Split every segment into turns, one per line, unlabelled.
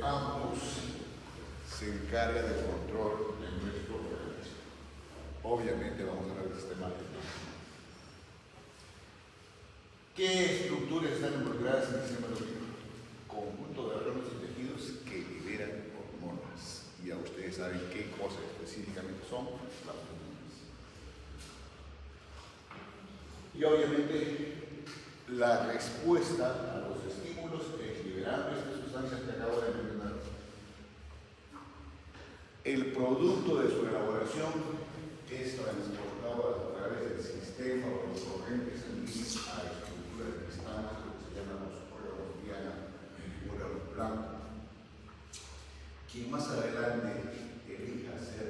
campus se encarga del control de nuestro organismo. Obviamente vamos a ver el sistema endocrino. ¿Qué estructuras están involucradas en el sistema endocrino? Conjunto de órganos y tejidos que liberan hormonas. Y ya ustedes saben qué cosas específicamente son las hormonas. Y obviamente la respuesta a los estímulos es liberando estas sustancias que acabo de mencionar. El producto de su elaboración es transportado a través del sistema o los corrientes sanguíneos a estructuras distantes, lo que se llaman los órganos diana y órganos blancos. Quien más adelante elija hacer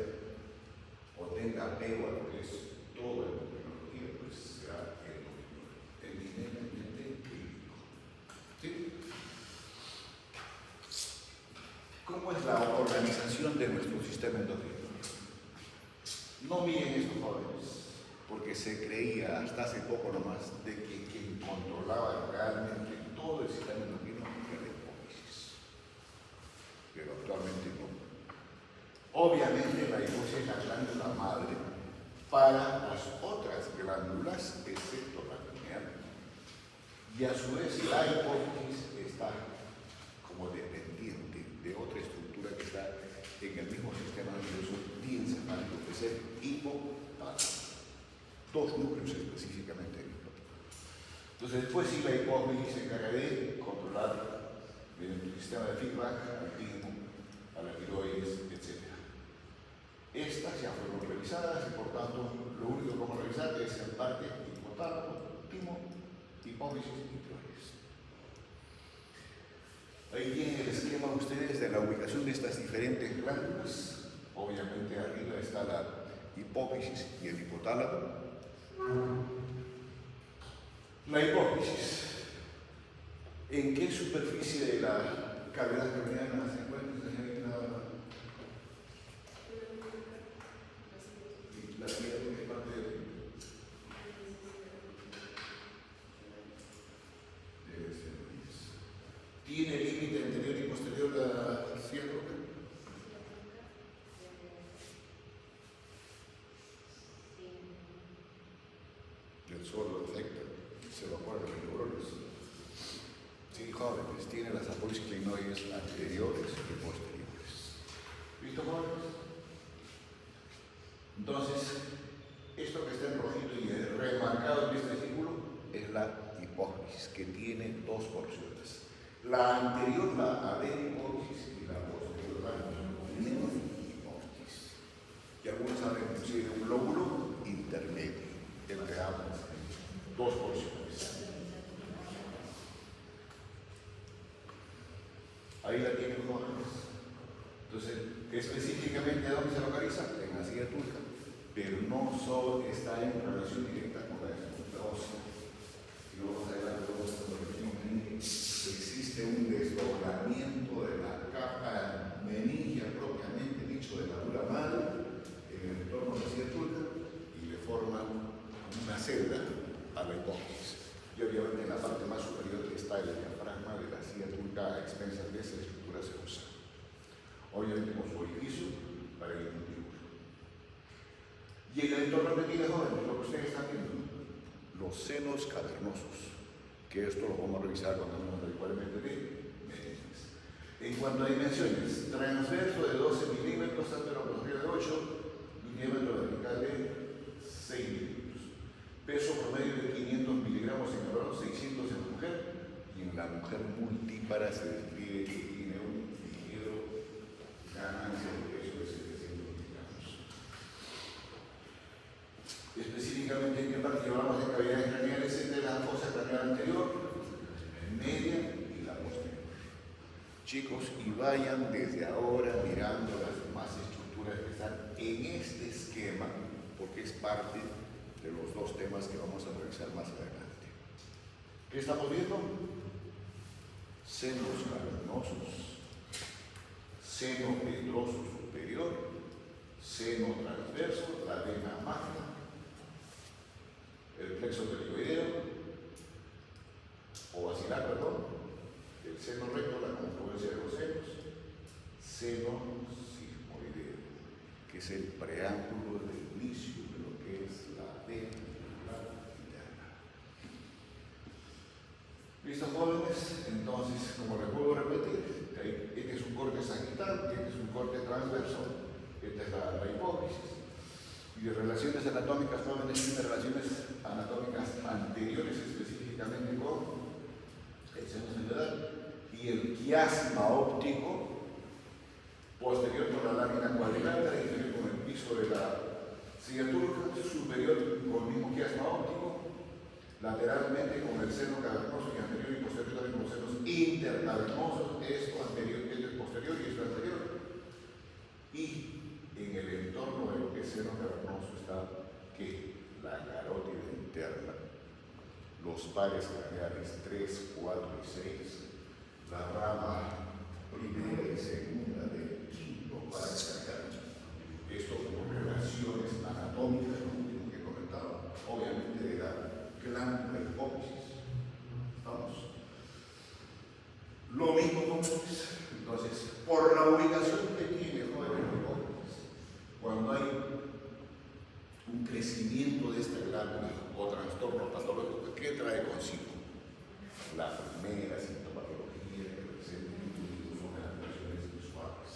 o tenga apego a lo que es toda la tecnología, pues será el doctor, eminentemente clínico. ¿Sí? ¿Cómo es la organización de nuestro sistema endocrino? No miren estos jóvenes, porque se creía hasta hace poco nomás de que quien controlaba realmente todo el sistema endocrino era la hipófisis. Pero actualmente no. Obviamente la hipófisis es la glándula madre para las otras glándulas, excepto la pineal. Y a su vez la hipófisis está como dependiente de otra estructura que está en el mismo sistema nervioso diencefálico, que es el hipotálamo. Dos núcleos específicamente del hipotálamo. Entonces después sí la hipófisis se encarga de controlar mediante el sistema de feedback al timo, a la tiroides, etc. Estas ya fueron revisadas y por tanto lo único que vamos a revisar es en parte hipotálamo, timo, hipófisis y tiroides. Ahí tienen el esquema ustedes de la ubicación de estas diferentes glándulas. Obviamente arriba está la hipófisis y el hipotálamo. La hipófisis. ¿En qué superficie de la cavidad craniana se encuentra, señorita? La siguiente parte de ¿tiene límite anterior y posterior a la silla roca? El sol lo afecta, se evapora de los neurones. Sí, jóvenes, tiene las apólisis clinoides anteriores y posteriores. ¿Listo, jóvenes? Entonces, esto que está en rojito y remarcado en este círculo es la hipófisis, que tiene dos porciones. La anterior, la adenohipófisis, y la posterior, la hipófisis. Y algunos hablan inclusive de un lóbulo intermedio entre ambas, dos porciones. Ahí la tienen jóvenes. Entonces, específicamente ¿dónde se localiza? En la silla turca, pero no solo está en relación directa con la estructura ósea. Si no vamos adelante, existe un desdoblamiento de la capa meningia propiamente dicho de la dura madre en el entorno de la silla turca y le forman una célula a la hipófisis. Y obviamente en la parte más superior está el diafragma de la silla turca a expensas de esa estructura serosa. Obviamente con su orificio para el montículo. Y en el entorno que tiene jóvenes, lo que ustedes están viendo, los senos cavernosos, que esto lo vamos a revisar cuando hablamos adecuadamente de medidas. En cuanto a dimensiones, transverso de 12 milímetros, anteroposterior de 8, y diámetro vertical de 6 milímetros. Peso promedio de 500 miligramos en el varón, 600 en la mujer, y en la mujer multípara se describe que tiene un ligero ganancia de peso de 700 miligramos. Específicamente en qué parte llevamos de cavidades craneales entre la fosa craneal anterior, media y la posterior. Chicos, y vayan desde ahora mirando las demás estructuras que están en este esquema, porque es parte de los dos temas que vamos a revisar más adelante. ¿Qué estamos viendo? Senos cavernosos, seno pedroso superior, seno transverso, la vena magna, el plexo pterigoideo, o vacilar, perdón, el seno recto, la confluencia de los senos, seno sigmoideo, que es el preámbulo del inicio de lo que es la ventricular interna. ¿Listo, jóvenes? Entonces, como les vuelvo a repetir, este es un corte sagital, este es un corte transverso, esta es la hipófisis. Y de relaciones anatómicas, jóvenes, tiene relaciones anatómicas anteriores específicamente con el seno central y el quiasma óptico posterior con la lámina cuadrilátera, inferior con el piso de la silla turca, superior con el mismo quiasma óptico, lateralmente con el seno cavernoso y anterior y posterior también con los senos intercavernosos, esto anterior, esto es posterior y esto anterior. Y en el entorno de lo que es seno cavernoso está que la carótida interna, los pares craneales 3, 4 y 6, la rama primera y segunda del quinto par craneal. Esto con relaciones anatómicas, lo último que comentaba, obviamente de la glándula hipófisis. ¿Estamos? Lo mismo con entonces, por la ubicación que tiene, jóvenes, la hipófisis, cuando hay un crecimiento de esta glándula o trastorno patológico, ¿qué trae consigo? La primera sintomatología que presenta el individuo son las alteraciones visuales.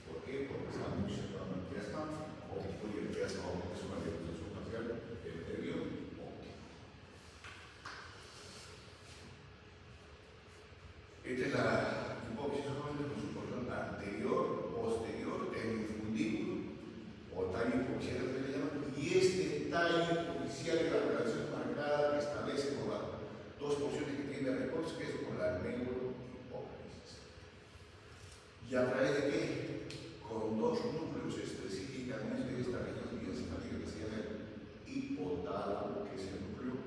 ¿Por qué? Porque está muy cercano al quiasma óptico y el quiasma óptico es una demostración facial del nervio óptico. Esta es la hipófisis con su porción anterior, posterior, el infundíbulo o tallo hipofisial que le llaman, y este tallo hipofisial es la relación marcada que establece con las dos porciones que tiene la hipófisis, que es con la neurohipófisis. ¿Y a través de qué? Con dos núcleos específicamente de esta región bioencefálica que se llama el hipotálamo, que es el núcleo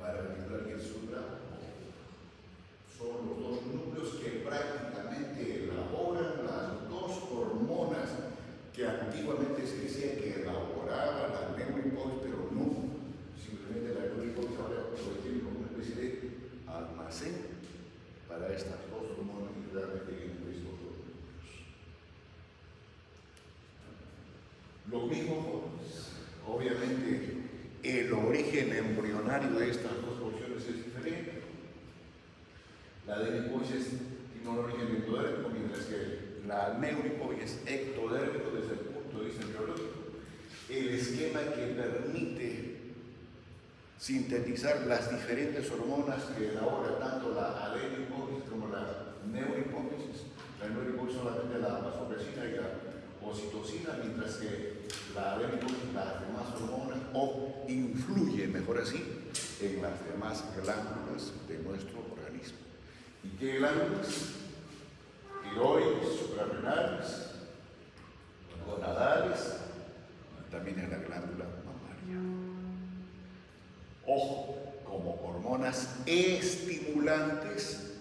paraventricular y el supraóptico. Son los dos núcleos que prácticamente elaboran las dos hormonas que antiguamente se decía que elaboraba la neurohipófisis, pero no. Simplemente la neurohipófisis ahora lo tiene como una especie de almacén para estas dos hormonas y realmente en estos dos núcleos. Lo mismo, obviamente, el origen embrionario de estas dos porciones es diferente. La hipófisis tiene un origen endodérmico, mientras que la neurohipófisis es ectodérmico desde el punto de vista biológico. El esquema que permite sintetizar las diferentes hormonas que elabora tanto la adenihipófisis como la neurohipófisis. La neurohipófisis solamente la vasopresina y la oxitocina, mientras que la adenihipófisis las demás hormonas o influye, mejor así, en las demás glándulas de nuestro organismo. ¿Y qué glándulas? Tiroides, suprarrenales, gonadales y también en la glándula mamaria. Ojo, como hormonas estimulantes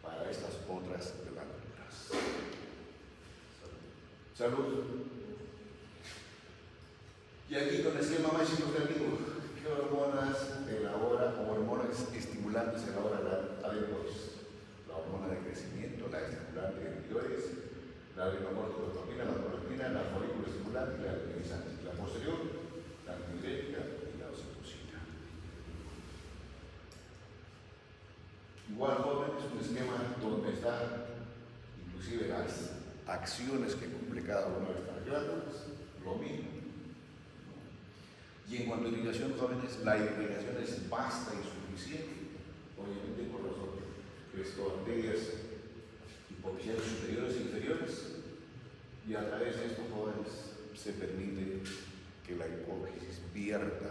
para estas otras glándulas. Salud. Y aquí donde se llama más significativo, ¿qué hormonas elabora o hormonas estimulantes elabora la adenihipófisis? La hormona de crecimiento, la estimulante de tiroides, la adrenocorticotrombina, la norepinefrina, la folículo estimulante y la luteinizante. La posterior, la antidiurética y la oxitocina. Igual, jóvenes, un esquema donde están inclusive las acciones que cumple cada una de estas glándulas, lo mismo. Y en cuanto a irrigación, jóvenes, la irrigación es vasta y suficiente, obviamente por las arterias hipofisiales superiores e inferiores, y a través de estos jóvenes se permite que la hipófisis vierta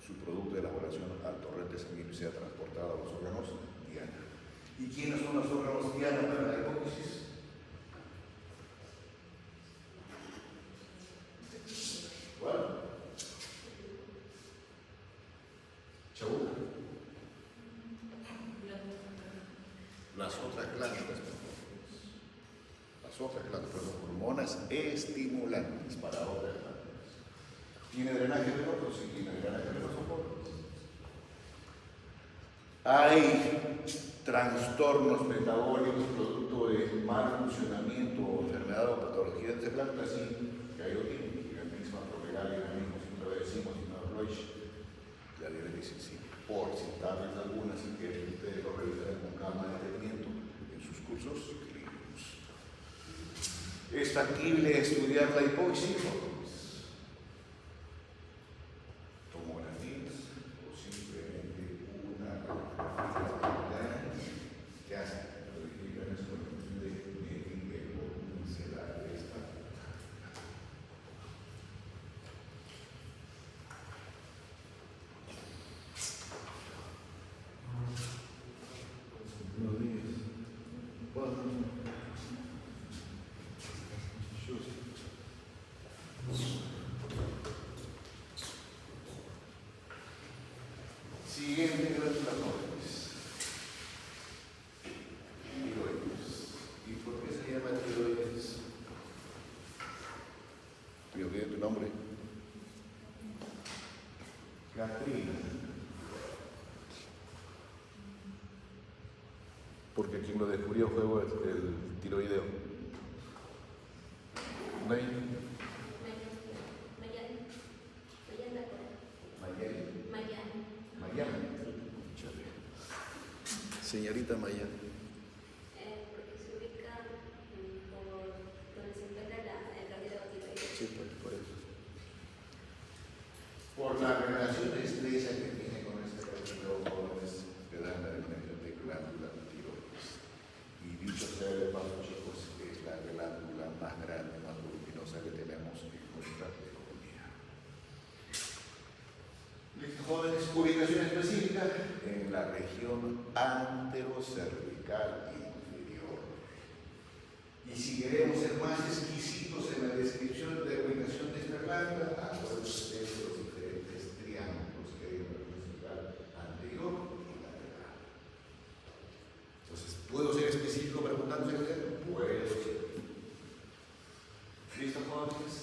su producto de elaboración al torrente sanguíneo y sea transportado a los órganos diana. ¿Y quiénes son los órganos diana para la hipófisis? ¿Cuál? Chabuca. Las otras glándulas, hormonas estimulantes para otras glándulas. ¿Tiene drenaje venoso? Sí, tiene drenaje venoso. Hay trastornos metabólicos producto de mal funcionamiento o enfermedad o patología de esta glándula, sí, que hay otro, la misma propegalia, la misma, siempre lo decimos, y no la diabetes sí, por citarles algunas y que ustedes lo revisarán con calma de detenimiento en sus cursos clínicos. ¿Es factible estudiar la hipóxisis? Tomografías o simplemente una que hace verifican es con de medir el volumen celular de esta. Buenos días. Siguiente glándula jóvenes. Tiroides. ¿Y por qué se llama tiroides? ¿Te olvidé tu nombre? Catrina. Porque quien lo descubrió fue el tiroideo. Señorita Maya.
Porque se ubica por donde se encuentra el cartílago tiroideo.
Sí, por eso. Por la relación estrecha que tiene con este cartílago jóvenes, que dan la denominación de glándula tiroides. Y dicho sea de paso, chicos, es la glándula más grande, más voluminosa que tenemos en nuestra economía. Listo, jóvenes, ubicación específica en la región anterocervical inferior. Y si queremos ser más exquisitos en la descripción de la ubicación de esta glándula, acuérdense de los diferentes triángulos que hay en la región cervical anterior y lateral. Entonces, ¿puedo ser específico preguntándose qué es? Puedo ser. ¿Listo, jóvenes?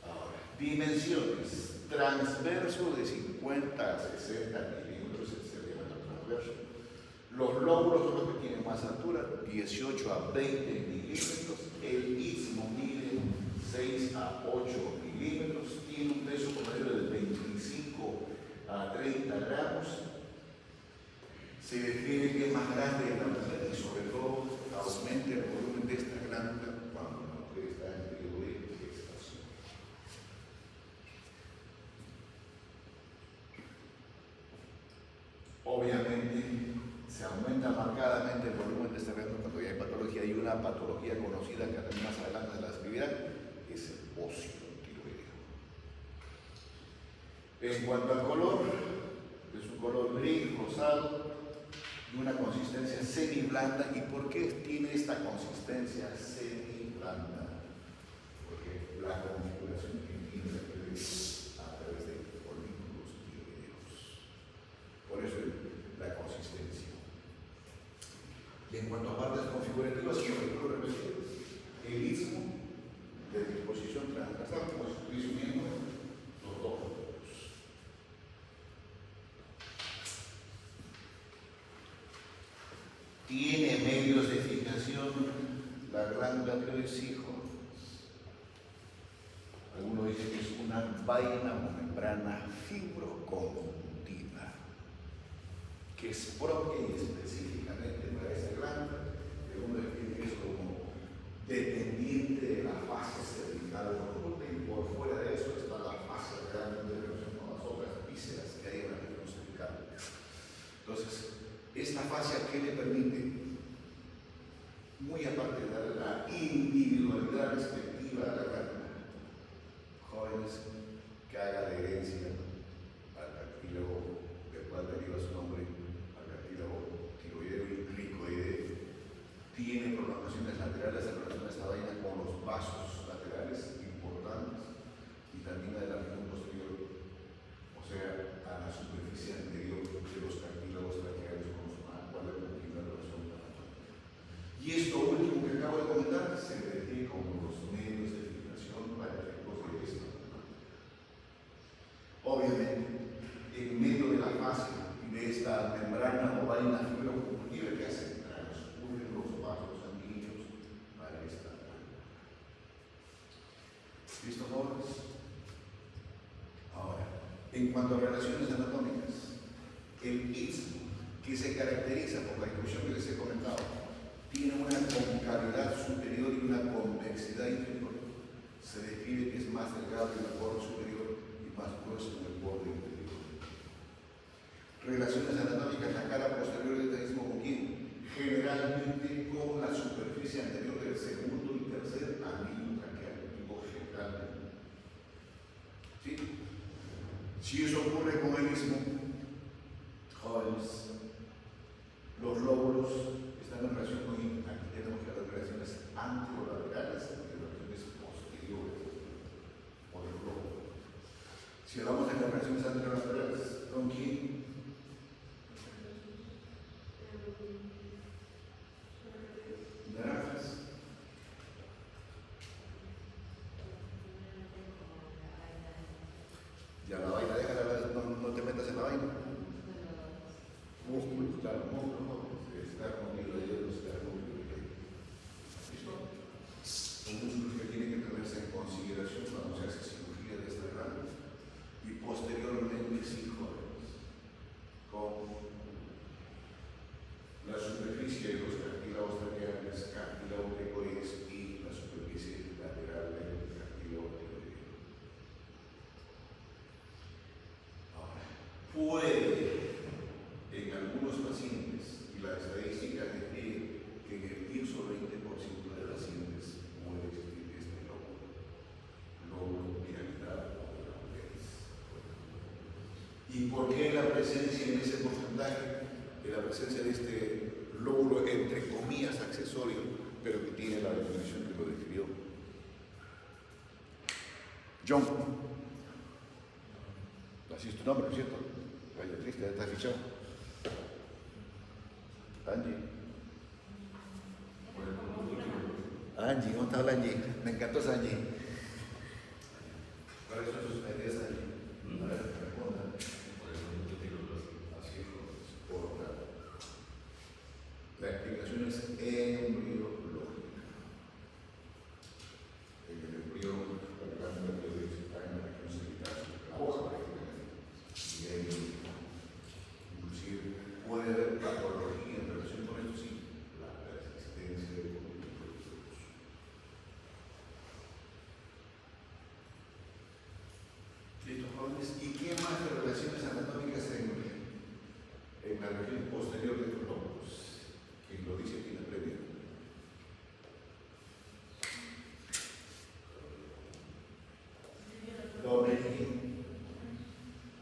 Ahora, dimensiones. Transverso de 50 a 60 milímetros, es el diámetro transverso. Los lóbulos son los que tienen más altura, 18 a 20 milímetros. El istmo mide 6 a 8 milímetros. Tiene un peso promedio de 25 a 30 gramos. Se define que es más grande de la mujer y sobre todo aumenta el volumen de esta glándula cuando la mujer está en periodo de gestación. Obviamente se aumenta marcadamente el volumen de esta glándula cuando ya hay patología. Hay una patología conocida que también más adelante se la escribirá, es el óxido tiroideo. En cuanto al color, es un color gris, rosado, de una consistencia semi-blanda. ¿Y por qué tiene esta consistencia semi-blanda? Porque la configuración que tiene la tiroides a través de folículos tiroideos. Por eso la consistencia. Y en cuanto a partes configurativas, como lo repetí, el istmo de disposición transversal, como si estuviese uniendo los dos polos. Tiene medios de fijación la glándula tiroides, hijos. Algunos dicen que es una vaina o membrana fibroconductiva, que es propia y específicamente para esta glándula, que uno define que es como dependiente de la fase cervical oculta, y por fuera de eso está la fase grande de relación con las otras vísceras que hay en la región cervical. Entonces, esta fase a qué le permite, muy aparte de darle la individualidad respectiva a la glándula, jóvenes, que haga la herencia al cartílago del cual deriva su nombre, al cartílago tiroideo y glicoideo. Tiene prolongaciones laterales en relación a esta vaina con los vasos laterales importantes y también a la región posterior, o sea, a la superficie anterior de los cartílagos traqueales con los cuales mantiene la relación. Y esto último que acabo de comentar se define como los medios de filtración para efectos de esto. Obviamente, en medio de la fase de esta membrana o hay una fibra conductiva que hace transcurren los vasos sanguíneos para esta alma. ¿Listo, jóvenes? Ahora, en cuanto a relaciones anatómicas, el istmo, que se caracteriza por la inclusión que les he comentado, tiene una concavidad superior y una convexidad inferior. Se describe que es más delgado en el borde superior y más grueso en el borde inferior. Relaciones anatómicas, la cara posterior del istmo con quién? Generalmente con la superficie anterior del segundo y tercer anillo traqueal, digo generalmente. ¿Sí? Si eso ocurre con el istmo, jóvenes, los lóbulos están en relación con, aquí tenemos las relaciones anterolaterales y las relaciones posteriores o del lóbulo. Si hablamos de las relaciones anterolaterales, ¿con quién? Naranjas. Ya la vaina, déjala, no te metas en la vaina. Músculos, claro, músculos, está comido de ellos, está comido de ellos. ¿Listo? Son músculos que tienen que tenerse en consideración cuando se hace cirugía de este rango. Y posteriormente, sí, jóvenes, con la superficie de los cartílagos traqueales, cartílagos pecoides y la superficie lateral del cartílago tiroideo. Ahora, puede en algunos pacientes, y la estadística describe que en el 10 o 20% de pacientes puede existir este lóbulo piramidal o de la Murez. ¿Y por qué la presencia en ese porcentaje? De la presencia de este lóbulo, entre comillas, accesorio, pero que tiene la definición que lo describió John. Así es tu nombre, ¿no es cierto? Vaya triste, está fichado. Angie. Angie, ¿dónde está la Angie? Me encantó esa Angie. ¿Cuáles son sus medidas, Angie? A ver, respondan. Así es, por la explicación es embriológica. En el embrión, la glándula tiroides está en la región cervical, la hoja prácticamente. Y ahí, inclusive, puede haber patología en relación con esto, sí, la persistencia de conflictos. ¿Listo, jóvenes? ¿Y qué más de relaciones anatómicas en la región posterior de estos lóbulos? Quien lo dice aquí en la previa. Domenio.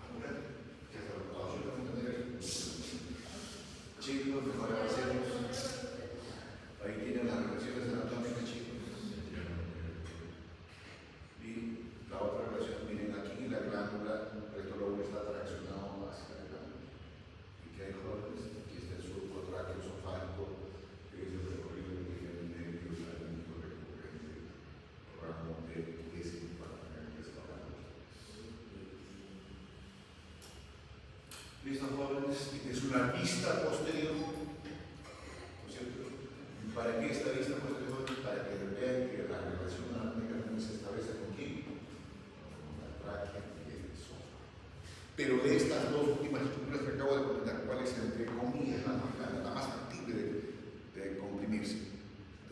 Ahora, ya se lo absolutamente. Chicos, mejor avancemos. Ahí tienen las relaciones anatómicas, chicos. Y la otra relación, miren aquí la glándula, el lóbulo está traccionado hacia la glándula. ¿Y qué hay, jóvenes? Aquí está el surco tráqueo esofágico, que es el recorrido que tiene el nervio laríngeo recurrente, ramo de ese para que es la glándula. ¿Listo, jóvenes? Es una vista posterior, ¿no es cierto? ¿Para qué esta vista posterior? Para que vean que la relación anatómica se establece con quién, con la tráquea y el esófago. Pero de estas dos últimas estructuras que acabo de comentar, ¿cuál es, entre comillas, la más factible de comprimirse?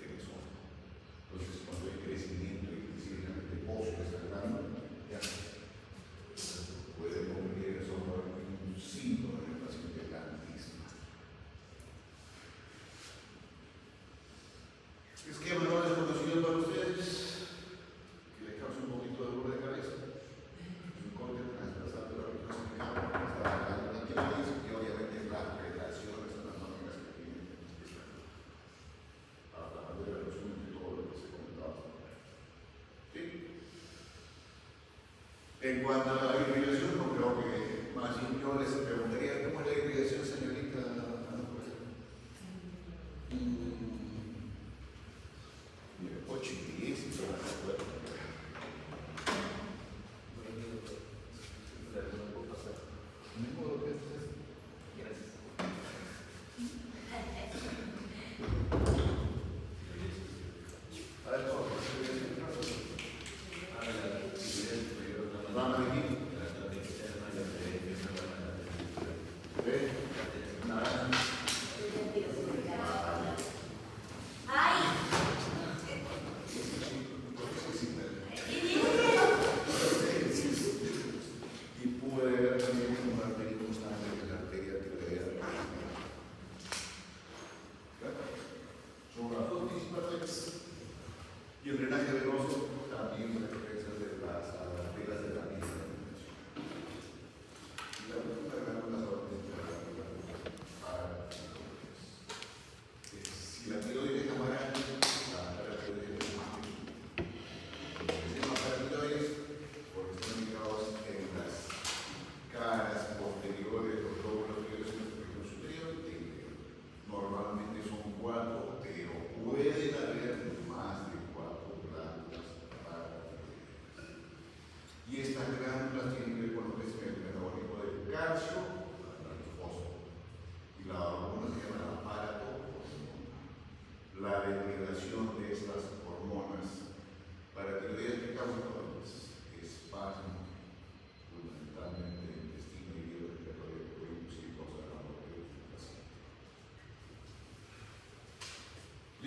El esófago. Entonces, cuando hay crecimiento y precisamente pozo de esta glándula, ya puede comprimir el esófago en un síntoma del paciente blandismo. Esquema no desconocido para ustedes, que les causa un poquito de dolor de cabeza. Es un corte transversal de la región cervical, está la glándula tiroides y obviamente las relaciones anatómicas que tienen para la manera de resumen de todo lo que se comentaba. ¿Sí? En cuanto a la irrigación, no creo que más bien yo les preguntaría cómo es la irrigación, señorita. Mira, 8 y 10 y toda la cosa.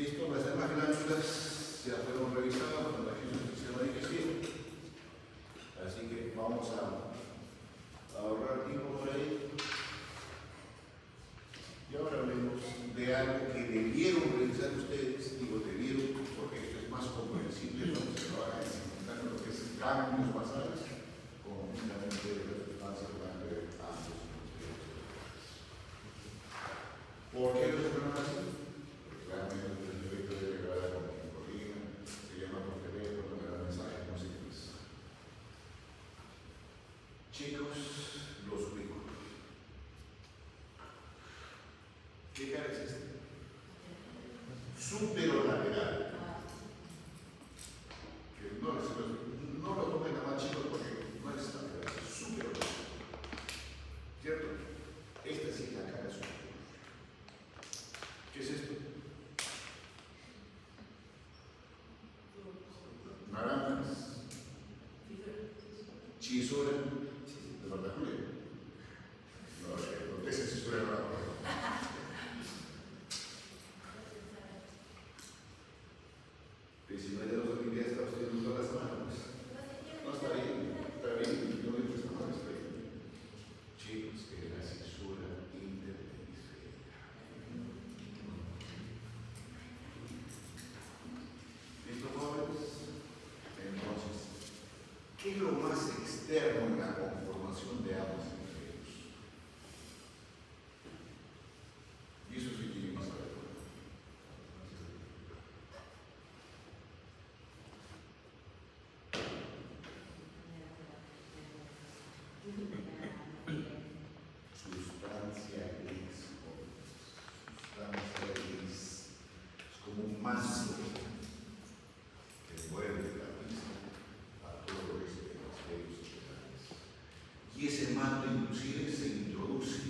Listo, las demás glándulas ya fueron revisadas con la del sistema digestivo. Así que vamos a ahorrar tiempo por ahí. Y ahora hablemos de algo que debieron revisar ustedes, digo debieron porque esto es más comprensible cuando se lo hagan en lo que es cambios basales con únicamente la sustancia blanca de ambos. ¿Por qué los llaman así? Porque claramente el efecto de degradar con ginecolina se llama por teléfono, me da mensajes, no sé qué es. Chicos, los ubico. ¿Qué cara es este? Superolateral. Que no lo tomen a más chicos porque no es lateral, es superolateral. ¿Cierto? Esta sí es la cara superior. ¿Qué es esto? Naranjas. Chisura. ¿De verdad, Julia? No, esa es historia de la si no hay de los Olimpiadas, está estudiando toda la semana, pues. No, está bien, yo digo que está mal, está bien. Chicos, que es la cisura interhemisférica. ¿Listo, jóvenes? Entonces, ¿qué es lo más externo en la conformación de ambos hemisferios? Y eso sí tiene más que ver. Sustancia gris. Sustancia gris. Es como un manto que envuelve la vista a todo lo que es de los vellos oculares. Y ese manto inclusive se introduce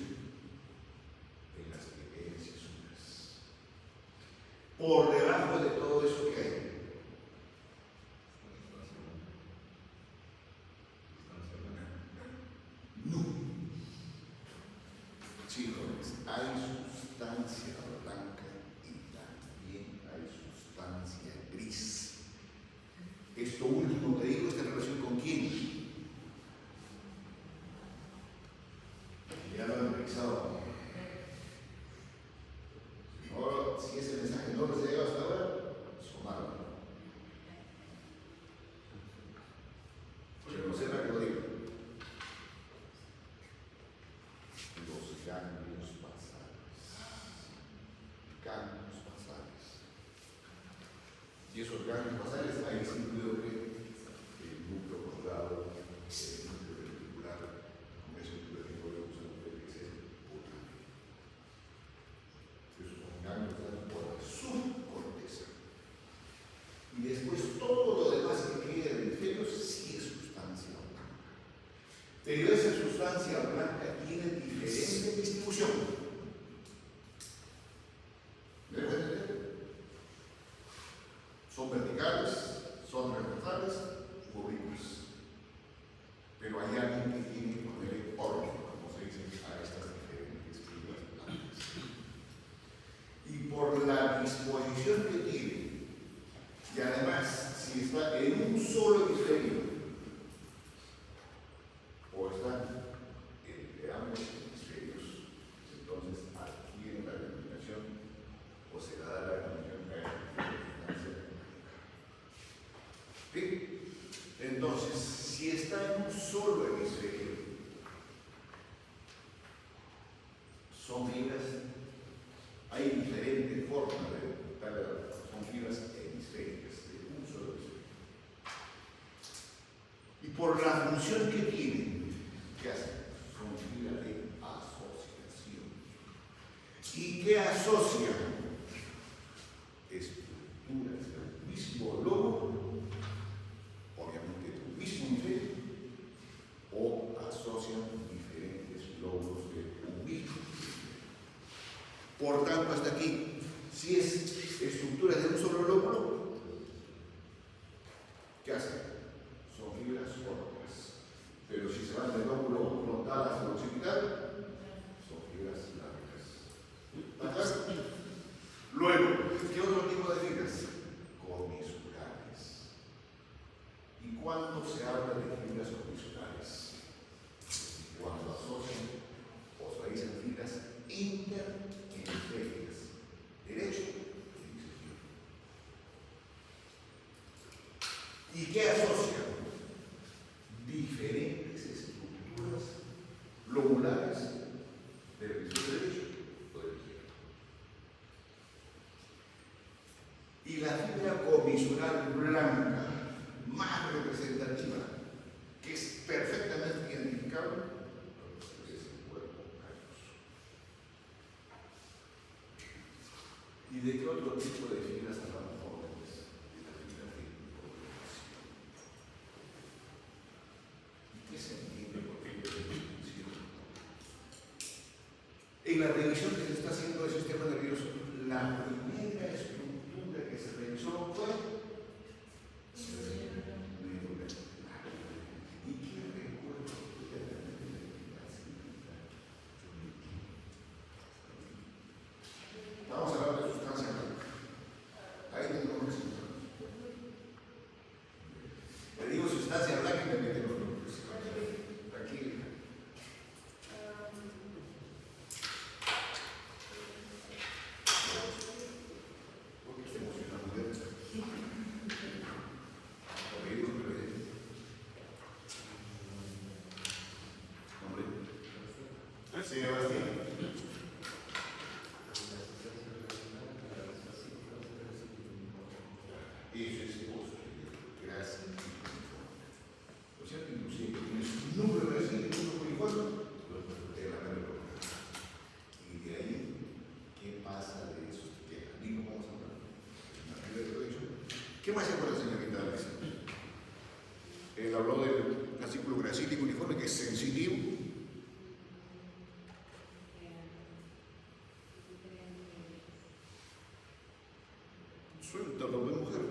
en las pequeñas cisuras. Por debajo de todo eso que hay. Chicos, hay sustancia blanca y también hay sustancia gris. Esto último que digo está en relación con quién. Ya lo han revisado. Ahora, si ese mensaje no les ha llegado hasta ahora, sonaron. Pero no sepa que lo digo. Los ganglios basales. Ganglios basales. Y esos ganglios basales, ahí sí incluyo que el núcleo colorado, el núcleo ventricular, con eso que les digo yo uso que es el putamen. Esos son ganglios basales por la subcorteza. Y después todo lo demás que queda del hemisferio sí es sustancia blanca. Pero esa sustancia blanca tiene diferente distribución. ¿Me dejo entender? Son verticales, son transversales, oblicuas. Pero hay alguien que tiene que ponerle orden, como se dice, a estas diferentes fibras blancas. Y por la disposición que tiene, y además, si está en un solo hemisferio, o está entre ambos hemisferios, entonces adquiere la denominación o se da la denominación de sustancia. ¿Sí? Entonces, si está en un solo hemisferio, son fibras, hay diferentes formas de tal, son fibras hemisféricas de un solo hemisferio. Y por la función que tienen, ¿qué hacen? Son fibras de asociación. ¿Y qué asocian? Estructuras del mismo lobo, obviamente del mismo hemisferio, o asocian diferentes lobos de un mismo hemisferio. Por tanto, hasta aquí, si es estructuras de un solo lóbulo, ¿qué hacen? Son fibras cortas. Pero si se van del lóbulo frontal hacia el occipital, son fibras largas. ¿Está claro? Luego, ¿qué otro tipo de horizontal blanca más representativa, que es perfectamente identificable, es el cuerpo calloso. ¿Y de qué otro tipo de fibras hablamos jóvenes? De la fibra de coordinación. ¿Y qué se entiende por fibra de coordinación? En la revisión que se está haciendo del sistema nervioso, la primera estructura que se revisó fue neuronal. ¿Y qué recuerdo? Vamos a hablar de sustancia blanca. Ahí tengo un resultado. Le digo sustancia blanca y me meten los nombres. Aquí. Porque estoy emocionado de esto. Hombre. Sí, Sebastián. Eso es cosa. Gracias. O sea que inclusive tienes un número de recién, un número uniforme, te van a ver. Y de ahí, ¿qué pasa de esos que mismo vamos a hablar? ¿Qué más se acuerda, señor Vitales? Él habló del fascículo gracílico uniforme, que es sensitivo. Suéltalo, de mujer.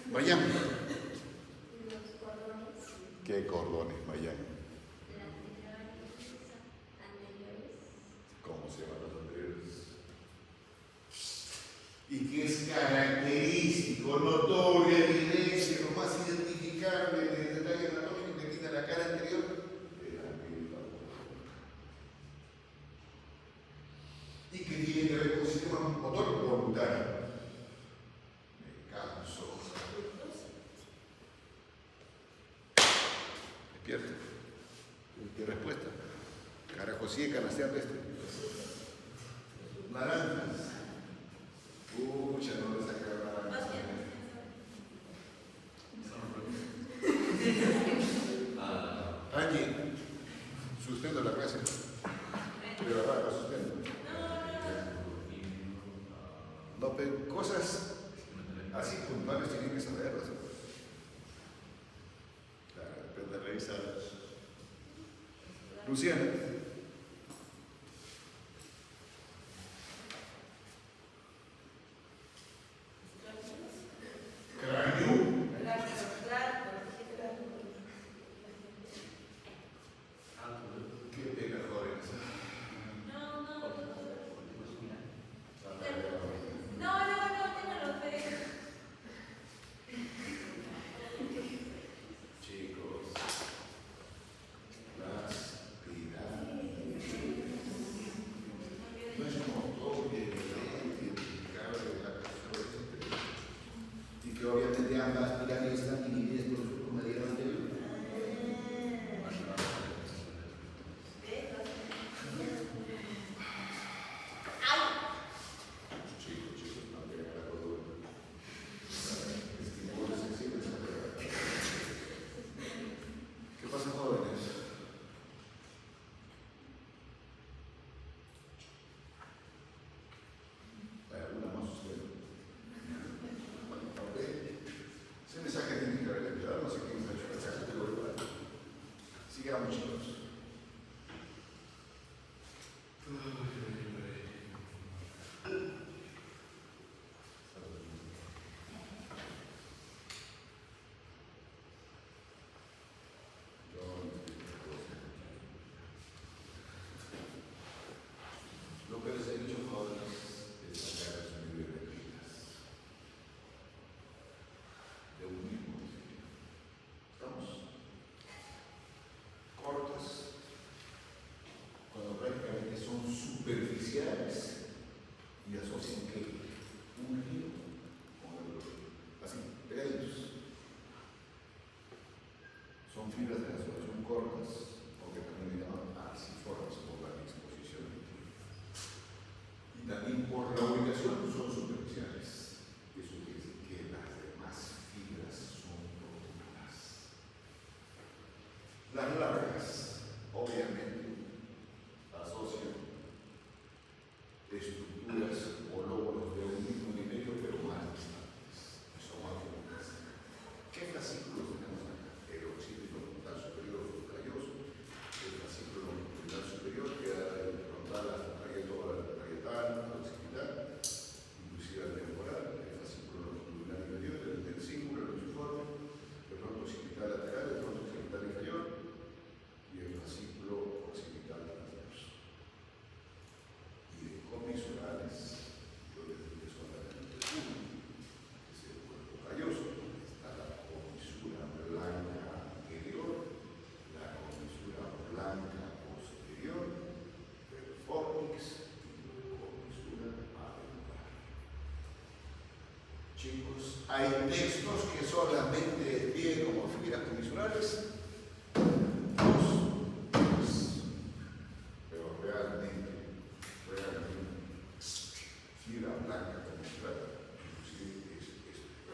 Miami.
Los cordones.
¿Qué cordones, Miami?
Anteriores.
¿Cómo se llaman los anteriores? Y que es característico, notoria, evidencia, lo más identificable del detalle anatómico que tiene la cara anterior, el anterior. Y que tiene que ver con un sistema motor voluntario. Me canso. Despierta. ¿Qué respuesta? Carajo, sí, canastea peste. Naranjas. Pucha, no le sacaron naranjas. Angie, suspendo la clase. De verdad, la suspendo. No, pero cosas así puntuales tienen que saberlas. Claro, depende de revisar. Luciana. Cráneo. Qué pena, jóvenes. Chicos, las pirámides. No es un motor evidente, identificable de la persona. Y que obviamente ambas pirámides están divididas por su comedia anterior. Chicos, no tengan la cordura. Estimulos sensibles a la. ¿Qué pasa, jóvenes? Una más usted. Ese mensaje tiene que haber enviado, no sé quién me ha hecho mensaje, pero igual. Sigamos, chicos. Lo que les he dicho, jóvenes, es sacar su nivel de vidas de un mismo principio. ¿Estamos? Cortas, cuando prácticamente son superficiales y asocian que un río con el otro. Así, pegaditos. Son fibras de asociación cortas, o que también le llaman arciformes por la disposición. Y también por la ubicación son superficiales. Eso quiere decir que las demás Hay textos que solamente tienen como fibras comisurales dos, tres, pero realmente, fibra blanca comisural, inclusive es esto.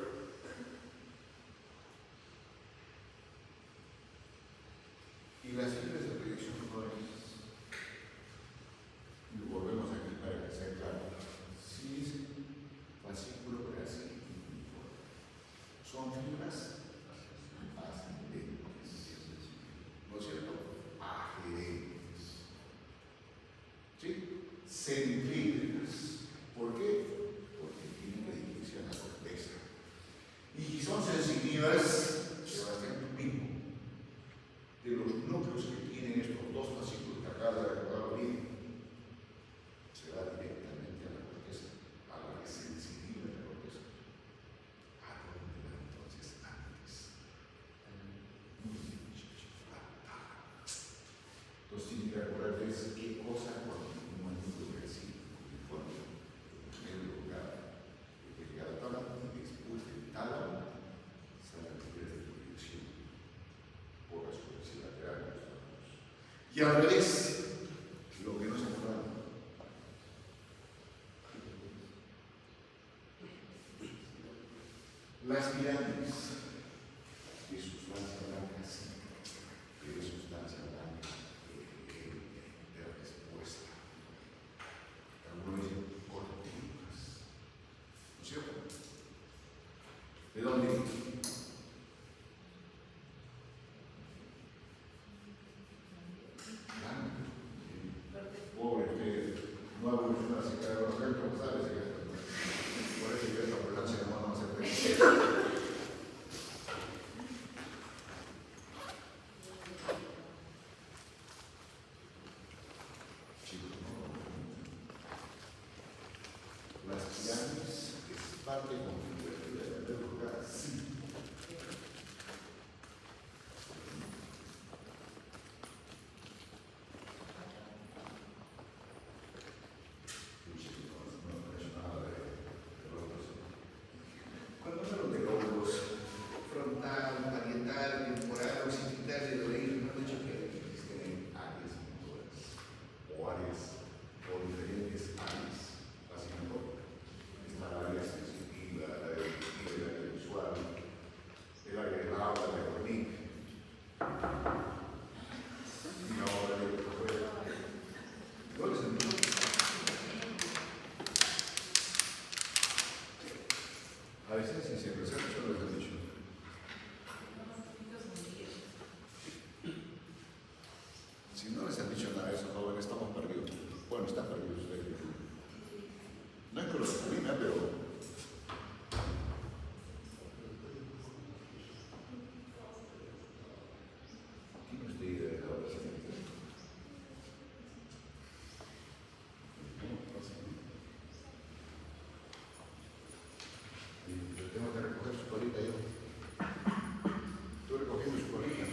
Y las fibras de proyección jóvenes, y volvemos aquí para que sea claro, si es fascículo así, son fibras ascendentes, ¿no es cierto? Agerentes, ¿sí? Centrípetas. ¿Por qué? Porque tienen que dirigirse a la corteza. Y son sensitivas, Sebastián, tú mismo, de los núcleos que tienen estos dos fascículos que acaba de recordar bien, se va directamente a la corteza, a la que es sensible de la corteza. ¿A dónde va entonces antes? Entonces tiene que recordarte qué cosa cuando un núcleo así, uniforme, medio lugar, que llega al tálamo y después del tálamo sale a través de tu dirección por la superficie lateral de los tálamos. Y al revés, lo que no se acordaron. Las pirámides de sustancia blanca, sí, pero es sustancia blanca de respuesta. Algunos dicen cortinas, ¿no es cierto? ¿De dónde viene? Pobre usted, no ha evolucionado así cada vez más, ¿cómo sabes? Por eso yo esta ambulancia no vamos a hacer de las pirámides es parte constitutiva del lugar, sí. Cuando hablo de lóbulos, frontal, parietal, temporal, occipital y oído, no he dicho que existen áreas motoras o áreas o diferentes áreas. Así mejor. Está el área sensitiva, la auditiva, el área visual, el área del habla, de dormir. Y ahora de ¿no les entiendo? A veces sí, siempre, ¿cierto? Yo les he dicho. Si no les han dicho nada de eso, jóvenes, estamos perdidos. Bueno, están perdidos ustedes. No es clorofomina, pero ¿tiene usted idea de la hora siguiente? Yo tengo que recoger su colita yo. Estoy recogiendo su colita.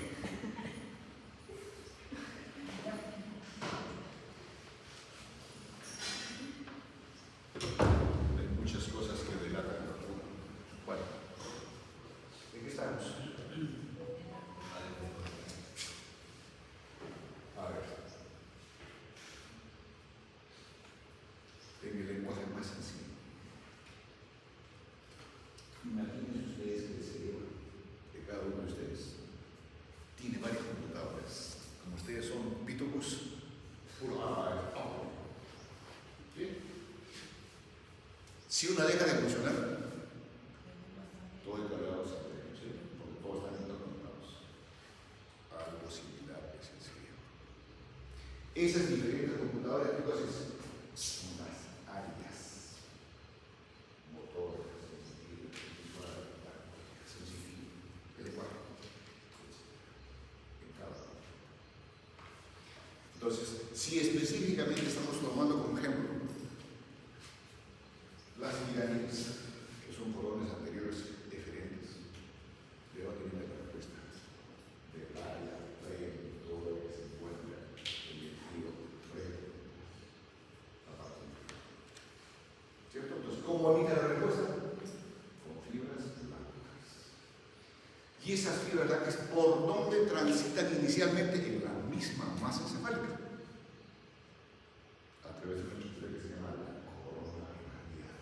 Hay muchas cosas que delatan la locura. Bueno, ¿en qué estamos? A ver. En el lenguaje más sencillo. Imagínense ustedes que el cerebro de cada uno de ustedes tiene varias computadoras. Como ustedes son pitocos, puro ¿sí? Si una deja de funcionar, todo el cargado se altera, ¿sí? Porque todos están interconectados. Algo similar es el cerebro. Esas diferentes computadoras, ¿qué cosas? Son las áreas motoras, sensitivas, visual, sensitiva, el cuerpo, en cada uno. Entonces, si específicamente estamos tomando como ejemplo las pirámides, que son coronas anteriores diferentes, le va a tener la respuesta del área, de todo lo que se encuentra en el frío, la parte inferior. ¿Cierto? Entonces, ¿cómo emite la respuesta? Con fibras Y esas fibras lácteas, ¿por dónde transitan inicialmente? En la misma masa encefálica. A través de una estructura que se llama la corona radial.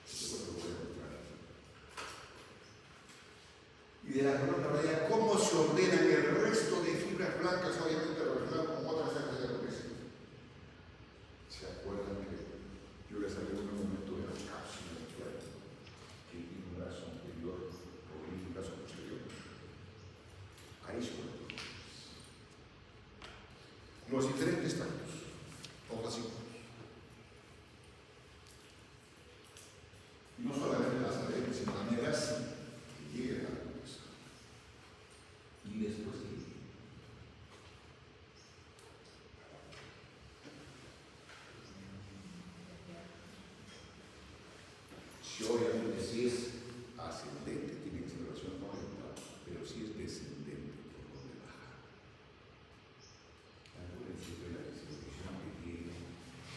Eso lo voy a mostrar. Y de la corona radial, ¿cómo se ordenan el resto de fibras blancas, obviamente relacionadas con otras áreas de la presión? ¿Se acuerdan que yo les hablé en un momento de la cápsula que tiene un brazo anterior o un brazo posterior? Ahí son los diferentes tactos, hojas y conos. Y no solamente las adherencias, sino también las que lleguen a la cabeza. Y después de si obviamente si es ascendente, tiene que ser relación oriental, pero si es descendente, por donde baja. Acuérdense de la distribución que tiene.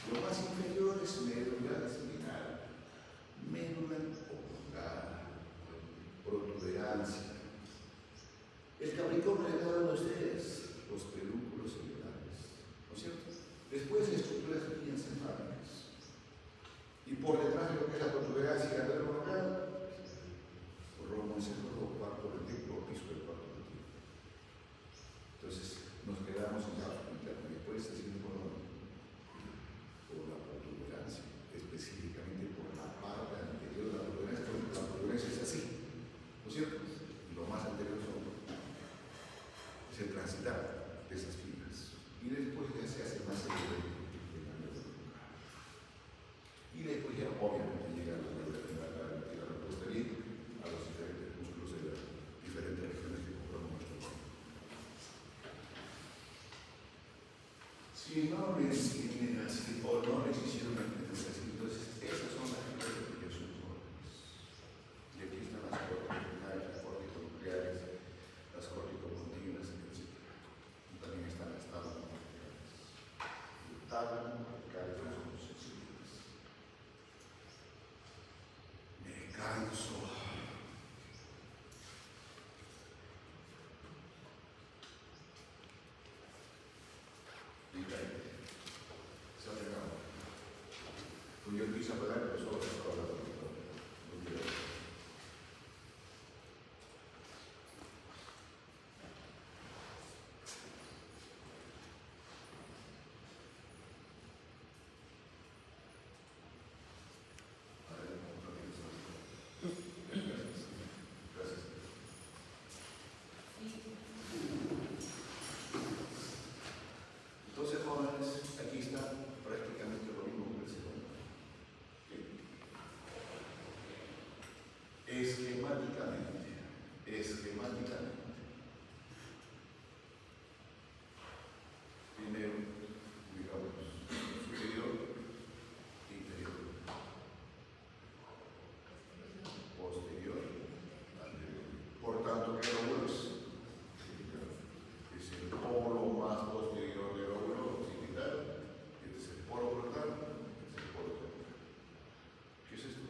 Lo más inferior es médula espinal, médula ocular, protuberancia. El Capricornio de cada uno de ustedes, los pedúnculos celulares, ¿no es cierto? Después estructuras encefálicas. Y por detrás de lo que es la protuberancia y la médula ocular, romoencéfalo, cuarto retículo, piso del cuarto retículo. Entonces nos quedamos en la interna. Después seguimos por la protuberancia, específicamente por la parte anterior de la protuberancia, porque la protuberancia es así, ¿no es cierto? Y lo más anterior es el transitar de esas fibras. Y después ya se hace más evidente en la médula ocular. Y después ya obviamente llega a la respuesta bien a los diferentes músculos de las diferentes regiones que compramos nuestro cuerpo. Si no les tienen así o no les hicieron la presentación, entonces esas son las fibras de proyección cortes. Y aquí están las corticonucleares, las corticonucleares, las corticomotilas, etc. Y también están las tábanocorticales. Tábanocorticales son sensibles. Me canso. Pues yo empiezo a pagar, pero solo se acaba la película. Entonces, jóvenes, aquí está prácticamente lo mismo que el segundo. Esquemáticamente. Primero, digamos, superior, inferior, posterior, anterior. Por tanto, ¿qué lóbulos? Es el polo más posterior del lóbulo occipital. Este es el polo frontal, este es el polo temporal. ¿Qué es esto?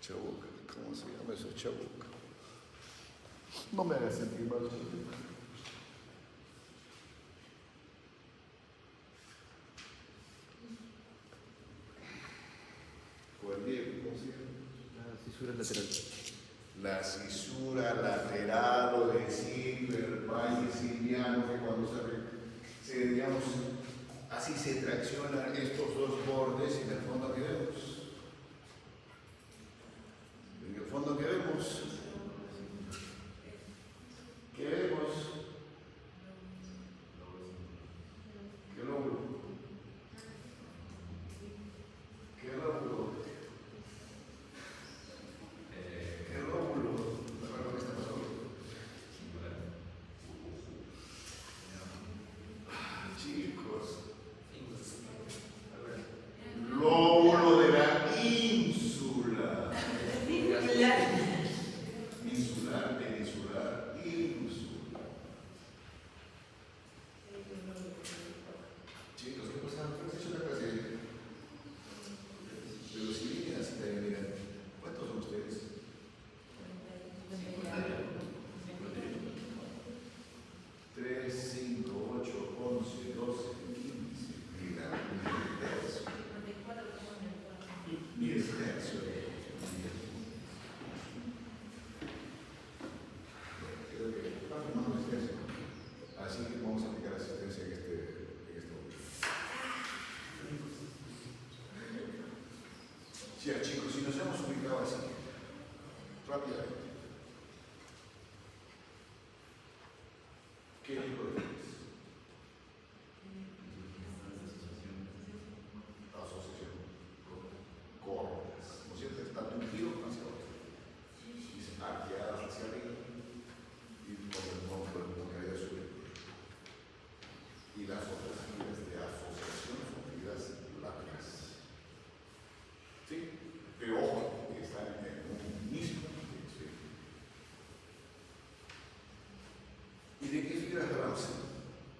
Chabuca, ¿cómo se llama eso? Chabuca. No me hagas sentir mal, Chabuca. Juan Diego, ¿cómo se llama?
La cisura lateral.
La cisura lateral o decir el valle siliano, que cuando se, digamos, así se traccionan estos dos bordes y en el fondo que vemos. En el fondo que vemos. ¿Qué vemos? ¿Qué lóbulo? ¿Qué lóbulo? ¿Qué lóbulo? ¿No sabes lo que está pasando? Chicos. A ver. Lóbulo de la ínsula. Insular, peninsular, insula. explicaba así, rápidamente. ¿Qué tipo de fines? Asociación. Cortas. ¿No es cierto? Está de un giro hacia otro. Y arqueadas hacia arriba. Y con el nombre de caída sobre. Y las otras giras de asociación son giras laterales. ¿Sí? Pero ojo, que están en un mismo hemisferio. ¿Y de qué fibras hablamos?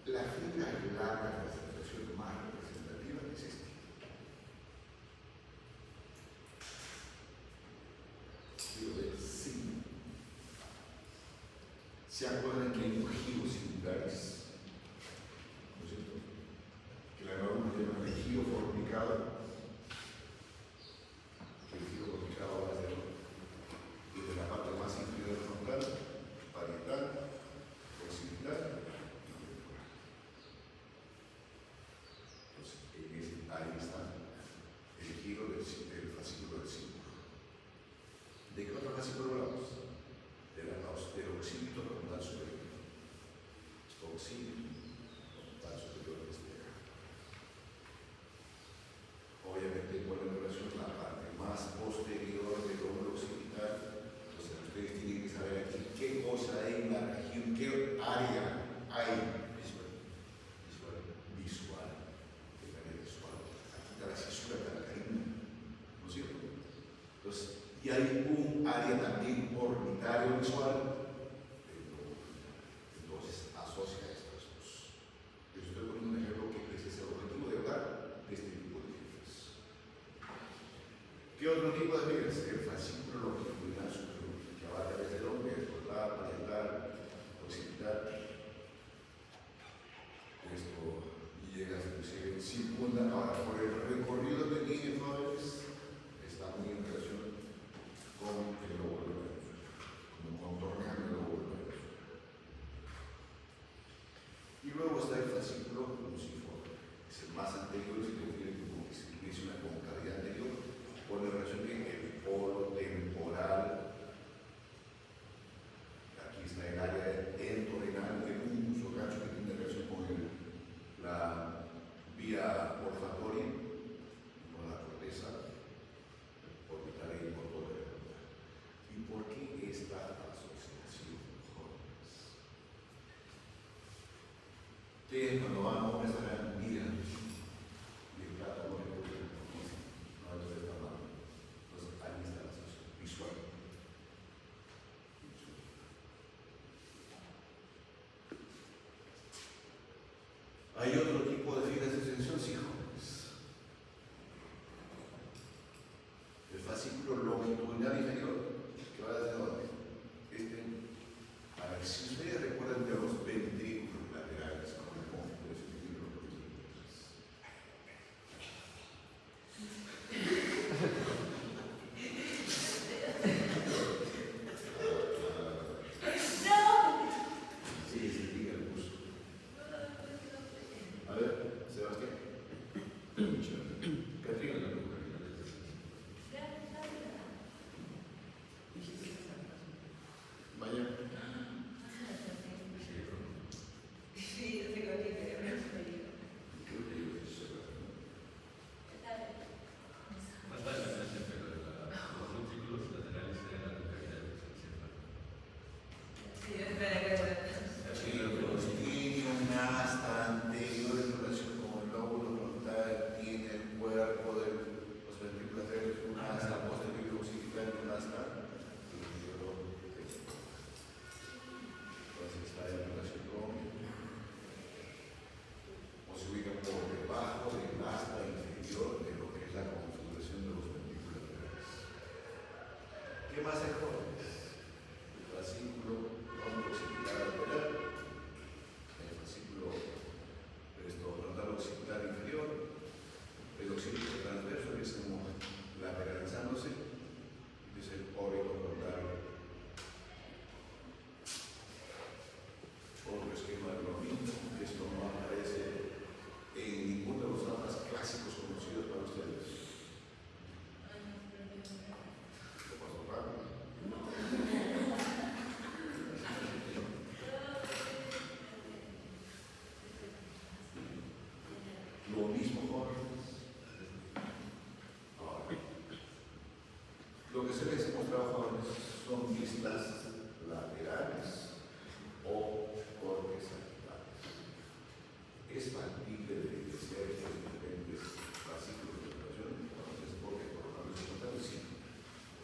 La fibra larga de acentuación más representativa es esta. Giro del signo. ¿Se acuerdan que hay giros singulares? ¿No es cierto? Que la norma llama el giro fornicado. El giro fornicado va a ser desde la parte más inferior frontal, parietal, occipital. Entonces, ahí está el giro del fascículo del símbolo. ¿De qué otro fascículo hablamos? Del occipito frontal superior. Occipito frontal superior de este acá. Obviamente pone en relación la parte más posterior del lóbulo occipital. Entonces ustedes tienen que saber aquí qué cosa hay en la región, qué área hay visual, el área visual. Aquí está la cisura calcarina, ¿no es cierto? Entonces, y hay un área también orbitario visual. Entonces, asocia estas dos. Yo estoy poniendo un ejemplo que ese es el objetivo de hablar de este tipo de fibras. ¿Qué otro tipo de fibras? El fascículo longitudinal superior, que abarca desde el hombre, frontal, parietal, occipital. Esto llega a ser circunda. Ahora, por el recorrido que tiene Flores, está muy en relación con el lóbulo medio, como contorneando el lóbulo medio. Y luego está el fascículo luciforme, es el más anterior, si te refiere como que se inicia una concavidad anterior, por la relación que el polo temporal, aquí está el área entorrenal, el uso gancho que tiene relación con la vía olfatoria, con la corteza orbital y motora. ¿Y por qué esta asociación, jóvenes? Ustedes cuando van a una restaurante miran el plato no es porque no es de esta mano. Entonces ahí está la asociación visual. Hay otro tipo de fibras de extensión, sí, jóvenes. El fascículo longitudinal inferior, que va desde dónde? A ver, si ustedes recuerdan de los ventrículos laterales, como el módulo de ese libro, sí, se diga el curso. A ver, Sebastián. Catrina, la pregunta. Vaya. Tiene un asta anterior en relación con el lóbulo frontal, tiene el cuerpo de los ventrículos laterales, un asta posterior occipital y un asta inferior. Entonces está en relación con, o se ubica por debajo del asta inferior de lo que es la configuración de los ventrículos laterales. ¿Qué más hay, jóvenes? El fascículo occipital lateral, el fascículo frontal occipital inferior, el occipito transverso, que es como lateralizándose, y es el órbito frontal. Otro esquema de lo mismo, que esto no aparece en ninguno de los mapas clásicos conocidos para ustedes. ustedes hemos trabajado son vistas laterales o cortes sagittales. Es factible de ser en diferentes fascículos de operaciones, entonces cortes coronales horizontales, sí.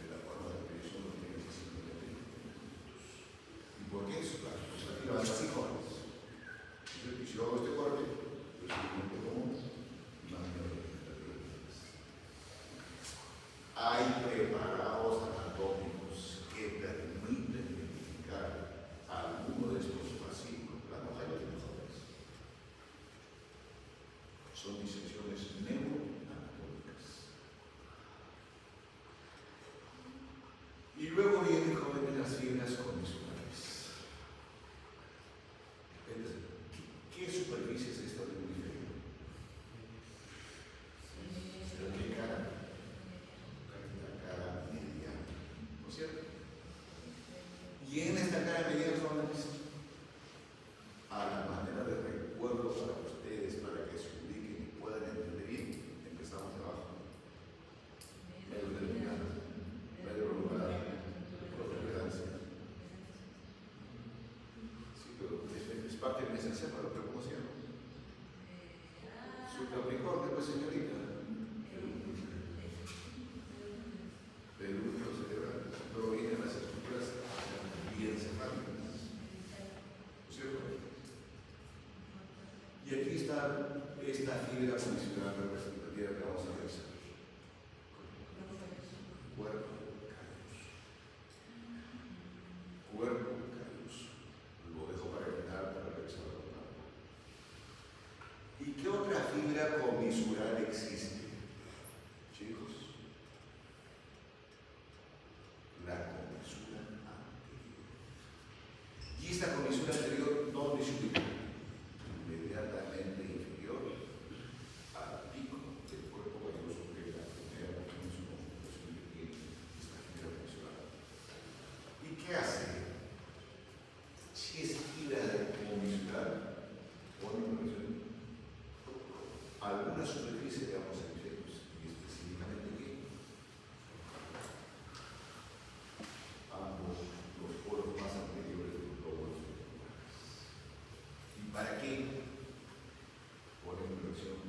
De la forma de proyección no tiene que ser ¿y por qué eso? La legislativa es así cortes. Y si yo hago este corte, pues simplemente como una manera legislativa. Hay preparados anatómicos que permiten identificar alguno de estos fascículos. La hoja de los mejores. Son disecciones neuroanatómicas. Y luego vienen jóvenes las fibras comisurales. ¿Qué superficie es esta de un hemisferio? ¿Qué cara? La cara mediana, ¿no es cierto? Y en esta cara mediana, jóvenes, a la manera de recuerdo para ustedes, para que se ubiquen y puedan entender bien, empezamos de abajo. Medio terminal, medio lugar, protuberancia. Sí, pero es parte de mi esencia, pero ¿cómo se llama? Su capricornio, pues señorita. Pelúnculo cerebral. Luego vienen las estructuras biencefálicas. ¿Cierto? Y aquí está esta fibra funcional representativa que vamos a revisar. Cuerpo calloso. Cuerpo calloso. Lo dejo para el final para revisar la palabra. ¿Y qué otra fibra comisural existe? Chicos, la comisura anterior. ¿Y esta comisura anterior dónde se ubica? Inmediatamente inferior al pico del cuerpo calloso, que es la primera configuración que tiene esta fibra comisural. ¿Y qué hace? Si es fibra comisural, pone en relación alguna superficie de ambos hemisferios, y específicamente ¿qué? Ambos, los polos más anteriores de los lóbulos ventriculares. ¿Y para qué? Pone en relación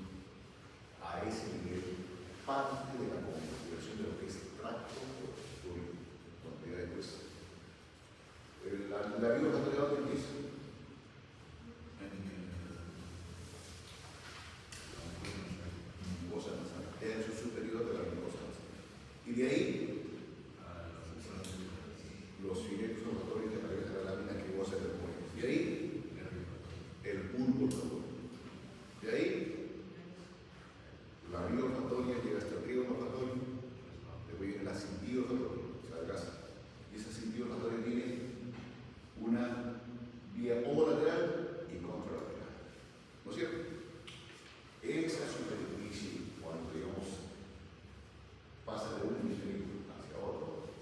a ese nivel parte de la configuración de lo que es tracto ortorio, donde hay pues la vía ortoria ¿dónde empieza? Mucosa nasal, tercio superior de la mucosa nasal. Y de ahí, los filetos rotatorios que atraviesan la lámina que goza del cuello. De ahí, el bulbo rotatorio. De ahí, la vía olfatoria llega hasta el río olfatorio. Después viene la cintura olfatoria, o sea, la casa. Y esa cintura olfatoria tiene una vía homolateral y contralateral. ¿No es cierto? Esa superficie, cuando digamos pasa de un hemisferio hacia otro,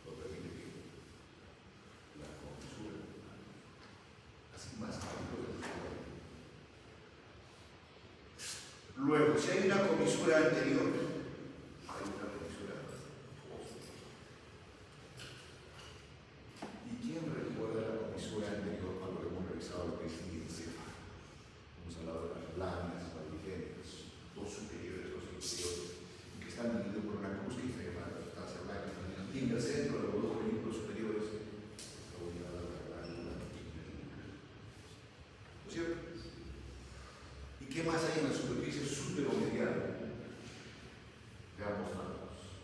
lo permite que la comisura, así más rápido de la. Luego, si hay una comisura anterior, hay una comisura posterior. ¿Y quién recuerda la comisura anterior cuando hemos revisado lo que es el encéfalo? Hemos hablado de las láminas, dos superiores, dos inferiores, que están divididos por una cruz que se llama la sustancia blanca. Y en el centro de los dos vehículos superiores está ubicada la glándula. ¿No es cierto? ¿Y qué más hay en la superficie superomediana de ambos lados?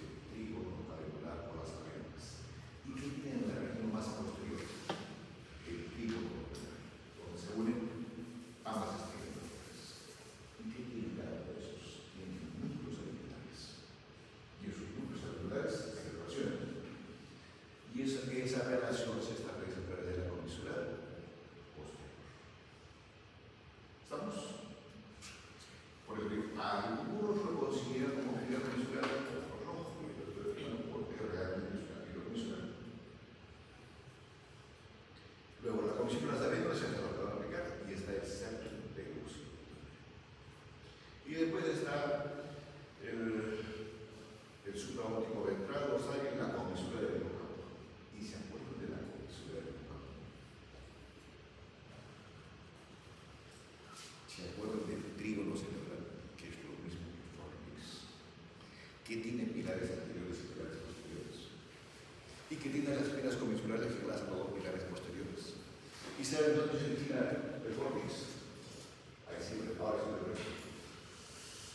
El trígono cavernular por las cavernas. ¿Y qué tiene en la región más posterior? El trígono, donde se unen ambas extremidades. ¿Y qué tiene cada uno de esos? Tienen núcleos celulares. Y esos núcleos celulares se aórtico ventral, dorsal y la comisura del hipocampo. ¿Y se acuerdan de la comisura del hipocampo? ¿Se acuerdan del trígono cerebral, que es lo mismo que el fornix? Que tiene pilares anteriores y pilares posteriores. Y que tiene las espinas comisurales que enlazan los dos pilares posteriores. ¿Y saben dónde se origina el fornix? Ahí siempre, ahora siempre.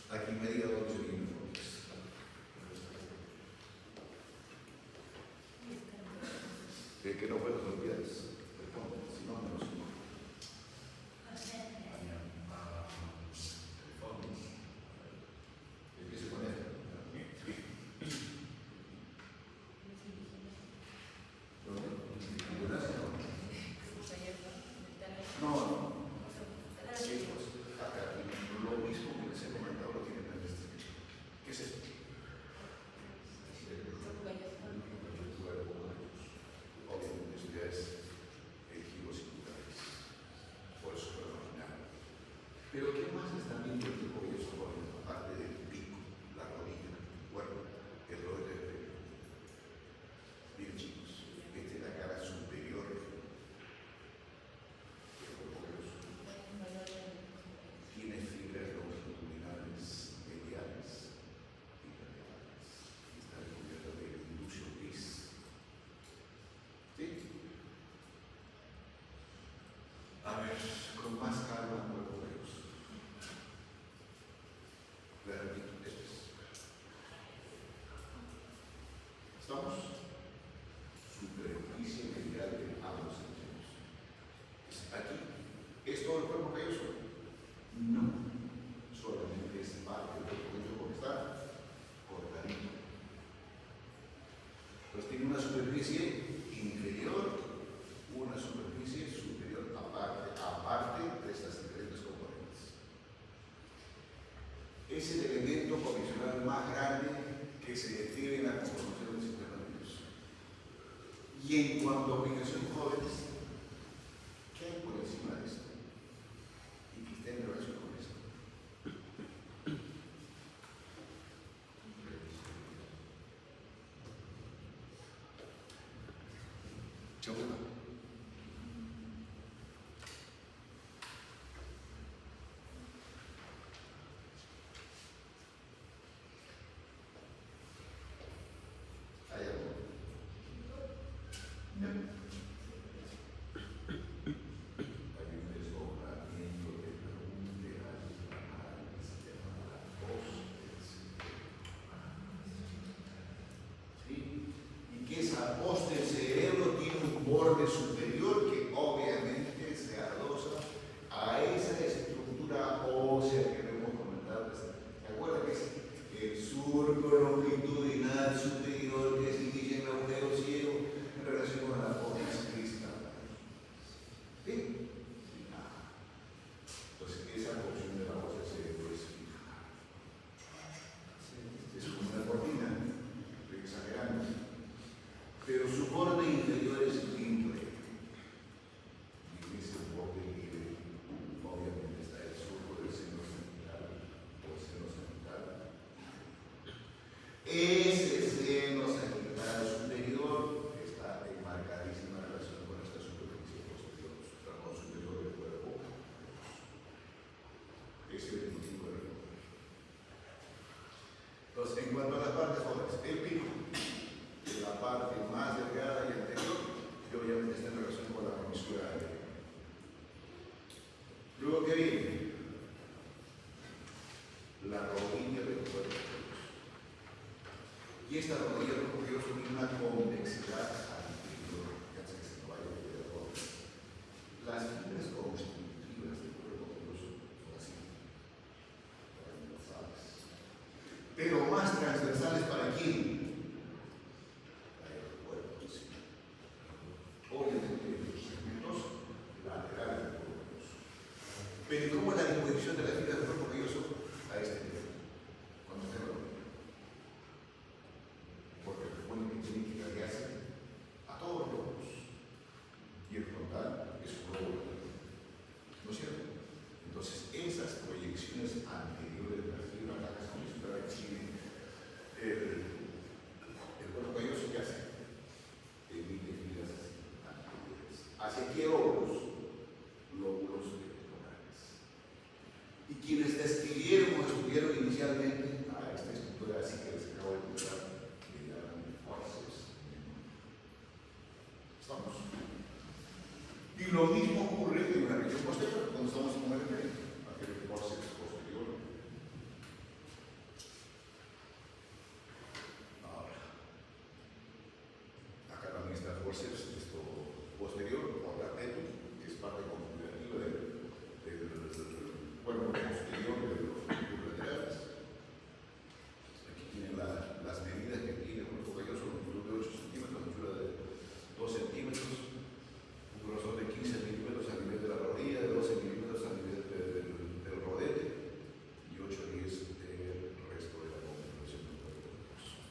Aquí me diga dónde se origina el fornix. Que no fue los olvides. Responde, si no, me lo sigo. El fornix. Empiece con él. No, no. Sí, pues, acá lo mismo que les he comentado lo tienen en este escrito. ¿Qué es esto? Obviamente esto ya es el giro circulares. Por eso lo imaginaba. Pero ¿qué más están viendo el tipo de eso? Aparte del pico, la rodilla, bueno, el rollo de pelo. Bien chicos, esta es la cara superior. Tiene fibras longitudinales, mediales y laterales. Está recubierta de lucio gris. ¿Sí? A ver, con más calma, cuerpo velloso. Le repito, esto es. ¿Estamos? Superficie medial de ambos extremos. Aquí, ¿es todo el cuerpo velloso? No, solamente es parte del cuerpo velloso porque está cortadito. Entonces tiene una superficie inferior, una superficie superior, aparte de estas diferentes componentes. Es el elemento comisional más grande que se describe en la conformación del sistema nervioso. Y en cuanto a ubicación jóvenes, ¿qué hay por encima de esto? Y que esté en relación con esto. Chabuca. ¿Hay algo? No. Hay un desdoblamiento de la umbilical, el sistema de la voz, ¿sí? Y que esa voz del cerebro tiene un borde superior que obviamente se adosa a esa estructura ósea que hemos comentado. ¿Se acuerdan que es el surco longitudinal superior que se inicia en el agujero ciego en relación con la corteza cristal? ¿Sí? Entonces, esa porción de la voz del cerebro es fija. Es como una cortina, estoy exagerando. Pero su borde inferior es libre. Y en ese borde libre, obviamente, está el surco del seno central o el seno central. Ese seno central superior está en marcadísima relación con esta superficie posterior, tramo superior del cuerpo. Ese es el motivo del cuerpo. Entonces, en cuanto a las partes jóvenes, el pico, la parte más delgada y anterior, que obviamente está en relación con la comisura anterior. Luego, ¿qué viene? La rodilla del cuerpo. Y esta rodilla del cuerpo tiene una convexidad anterior, que hace que se no vaya a ver todo. Las fibras constitutivas del cuerpo son así, transversales. Pero más transversales para quién? Obviamente los segmentos laterales del cuerpo velloso. Pero ¿cómo es la disposición de las fibras del cuerpo velloso a este nivel? Cuando esté en la rodilla. Porque recuerden que tiene que cargarse a todos los lobos. Y el frontal es un lobo lateral. lo mismo ocurre en la región posterior, cuando estamos en el medio, aquel forceps posterior. Ahora, acá también está el forceps posterior, o la petu, que es parte constitutiva del cuerpo posterior de los músculos laterales. Aquí tienen las medidas que tiene el cuerpo calloso, longitud de 8 centímetros, anchura de 2 centímetros, un grosor de 15 milímetros a nivel de la rodilla, de 12 milímetros a nivel del rodete y 8 a 10 del resto de la configuración del cuerpo calloso.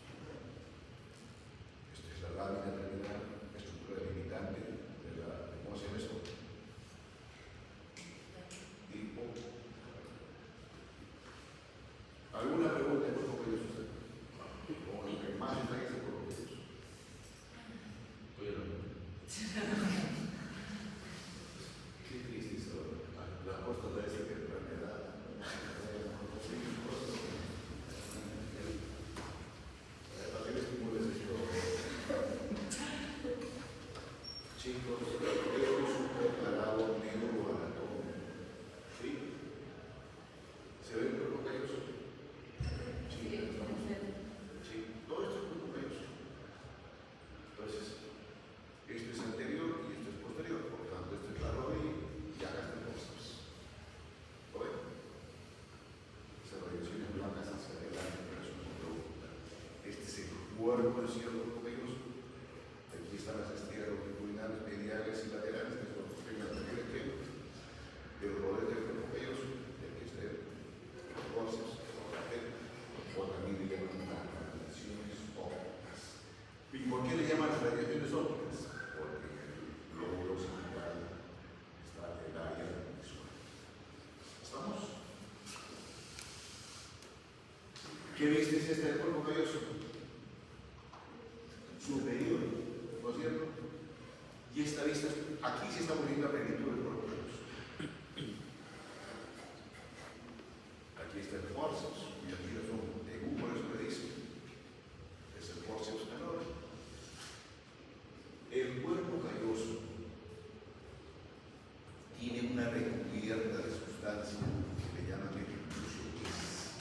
Esta es la lámina terminal, la estructura limitante de ¿cómo se llama esto? Tipo. ¿Alguna pregunta del cuerpo calloso usted? O lo que más detalle es el cuerpo calloso. Oye, no. Qué triste eso. La costa debe ser que enfermedad. Para que estimules esto. Chicos, esto es un preparado neuroanatómico. ¿Sí? ¿Se ve el cuerpo calloso? Sí, estamos. Sí, todo esto es cuerpo calloso. Entonces, esto es anterior y esto es posterior, por lo tanto, esto es la rodilla y acá está el bíceps. ¿Lo ven? Esas radiaciones blancas hacia adelante, pero eso no es pregunta. Este es el cuerpo del cuerpo calloso. Aquí están las estiras longitudinales, mediales y laterales, que son los primeros ejemplos del rodete del cuerpo calloso. Y aquí está el bíceps, o también le llaman las radiaciones ópticas. ¿Y por qué le llaman las radiaciones ópticas? Porque en el lóbulo occipital está el área visual. ¿Estamos? ¿Qué viste es esta del cuerpo calloso? Superior, ¿no es cierto? Y esta vista, aquí se está poniendo la plenitud del cuerpo calloso. Aquí está el forceps, y aquí es un EQ, por eso le dice. Es el forceps menor. El cuerpo calloso tiene una recubierta de sustancia que le llaman el inducio gris.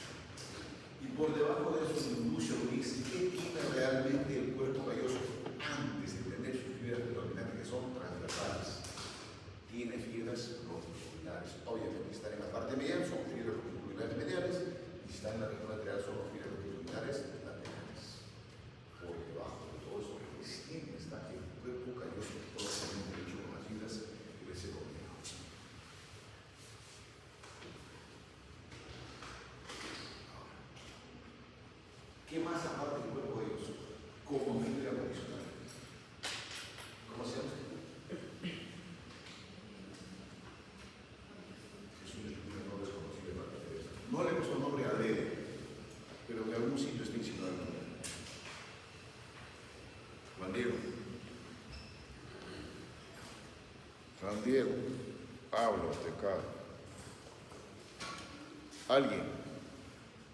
Y por debajo de esos inducio gris, ¿qué tiene realmente el cuerpo calloso antes de tener sus fibras predominantes que son transversales? Tiene fibras longitudinales. Obviamente están en la parte medial, son fibras longitudinales mediales, y si están en la región lateral, son fibras longitudinales laterales. Por debajo de todo eso, recién está el cuerpo calloso totalmente hecho con las fibras que les he comentado. ¿Qué más aparte del cuerpo calloso? Como fibra adicional. ¿Cómo se llama? Es una estructura no desconocida para ustedes. No le he puesto nombre a Adele, pero en algún sitio está insinuando. Juan Diego. Juan Diego. Pablo, Tecado. ¿Alguien?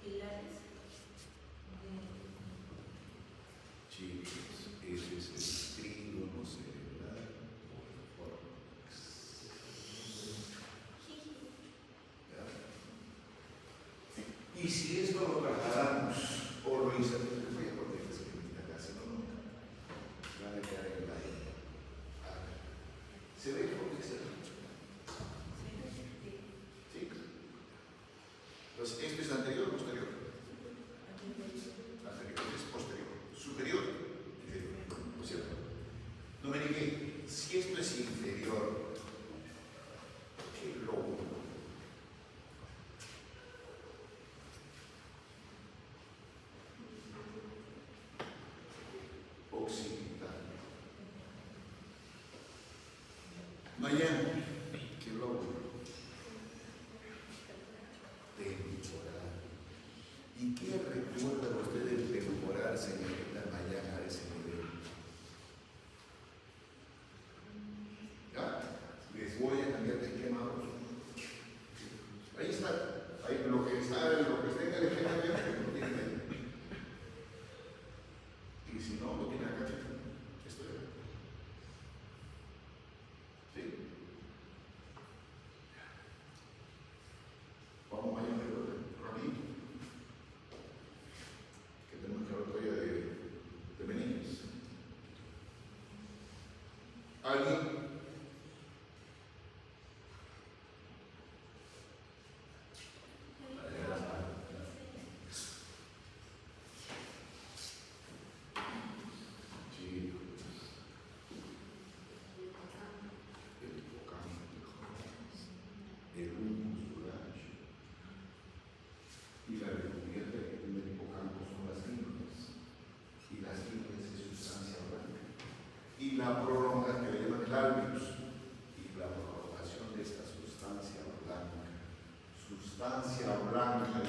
Pilares.
Chicos, ese es el trígono cerebral por Fox. Y si esto lo trasladamos o lo insertamos, voy a poner esta esquemita acá, si no, nunca. Van a quedar en el aire. ¿Se ve por qué se ve? ¿Sí? Entonces, ¿esto es anterior o posterior? Anterior, es posterior. Superior, inferior. ¿No es cierto? Dominique, si esto es inferior, ¿qué lóbulo? Occipital. Miami, ¿qué lóbulo? Temporal. ¿Y qué recuerda usted del temporal, señorita Mayana, a ese nivel? ¿Ya? Les voy a cambiar de esquema. Ahí está. Ahí lo que está en el esquema lo tiene ahí. Y si no, lo tiene acá. Esto es. ¿Sí? ¿Alguien? La prolongación que le llaman el albius y la prolongación de esta sustancia blanca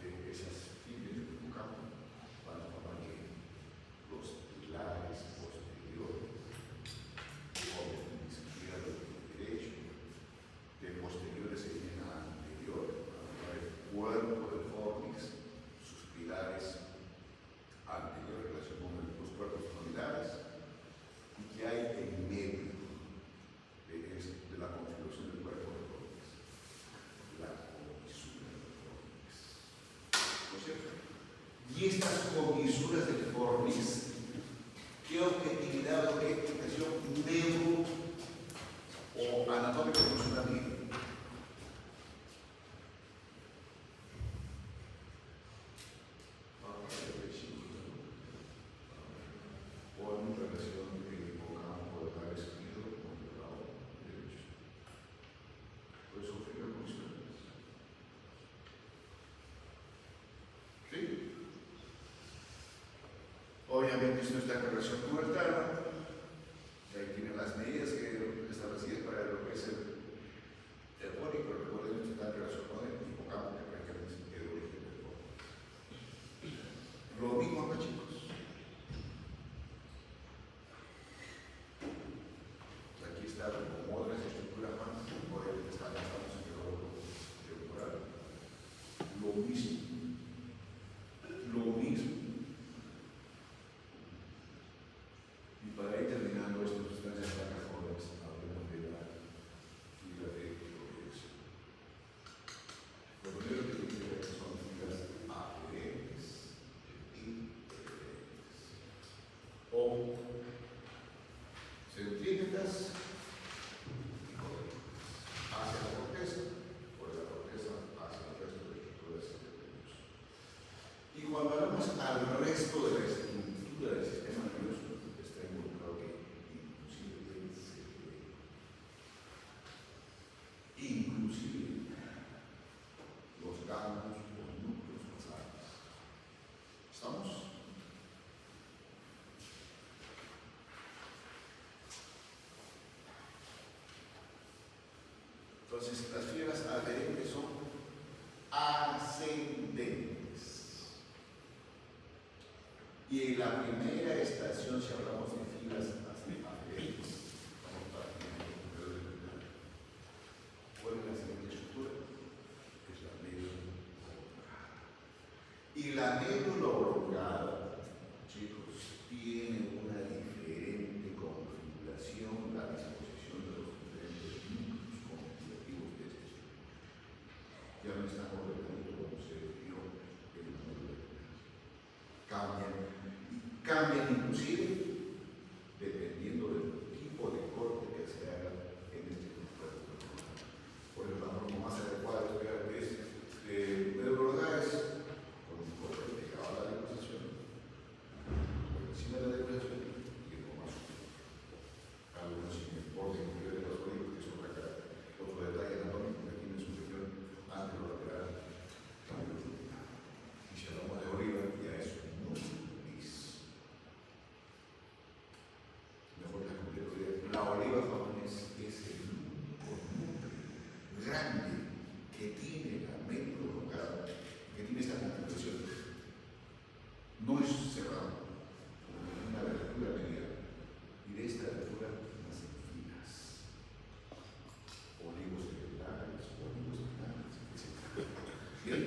de esas fibras del hipocampo van a formar los pilares posteriores de izquierdo y derecho, de posteriores se vienen a anterior, el cuerpo del fornix, sus pilares anterior relación con los cuerpos familiares y que hay en medio de la configuración del cuerpo del fornix, la comisura del fornix. ¿No es cierto? Y estas comisuras del fornix, ¿qué objetividad o qué explicación neuro o anatómica funcional tienen? Obviamente esto está en relación con el talón, que ahí tienen las medidas que establecidas para lo que es el fónico, recuerden esto está en relación con el hipocampo, que prácticamente es el origen del fónico. Lo mismo acá, chicos. Aquí está como otras estructuras más, por ejemplo, estamos en el órgano temporal. Lo mismo. Para ir terminando estas sustancias placaformes, hablemos de la fibra de progreso. Lo primero que tiene que ver son fibras aferentes y preferentes. O centrípetas y correctas. Hacia la corteza, por la corteza hacia el resto de estructuras intermedias. Y cuando hablamos al resto de la estructura del sistema nervioso, está involucrado que inclusive el cerebro, inclusive los ganglios, los núcleos basales. ¿Estamos? Entonces, las fibras adherentes son ascendentes. Y en la primera estación, si hablamos de fibras adherentes, ¿cuál es la siguiente estructura? Es la médula oblongada. Y la médula oblongada, chicos, tiene una diferente configuración, la disposición de los diferentes núcleos constitutivos de este estructura. Ya no están completamente como se vio en la médula. Cambian inclusive dependiendo del tipo de corte que se haga en este cuerpo. Por ejemplo, la forma más adecuada de esperar que es médula oblongada es con un corte pegado a la deposición, por encima de la deposición y el más superior. Algunos sin el borde inferior de los códigos, que es otro detalle anatómico, que aquí en el superior anterolateral. Y si hablamos de oliva, ya es muy gris. Mejor les completo idea. La oliva, jóvenes, es el único núcleo grande que tiene la médula oblongada, que tiene esta configuración. No es cerrado, es una abertura medial. Y de esta abertura nacen finas. Olivos cerebrales, olivos espinales, etc. ¿Bien?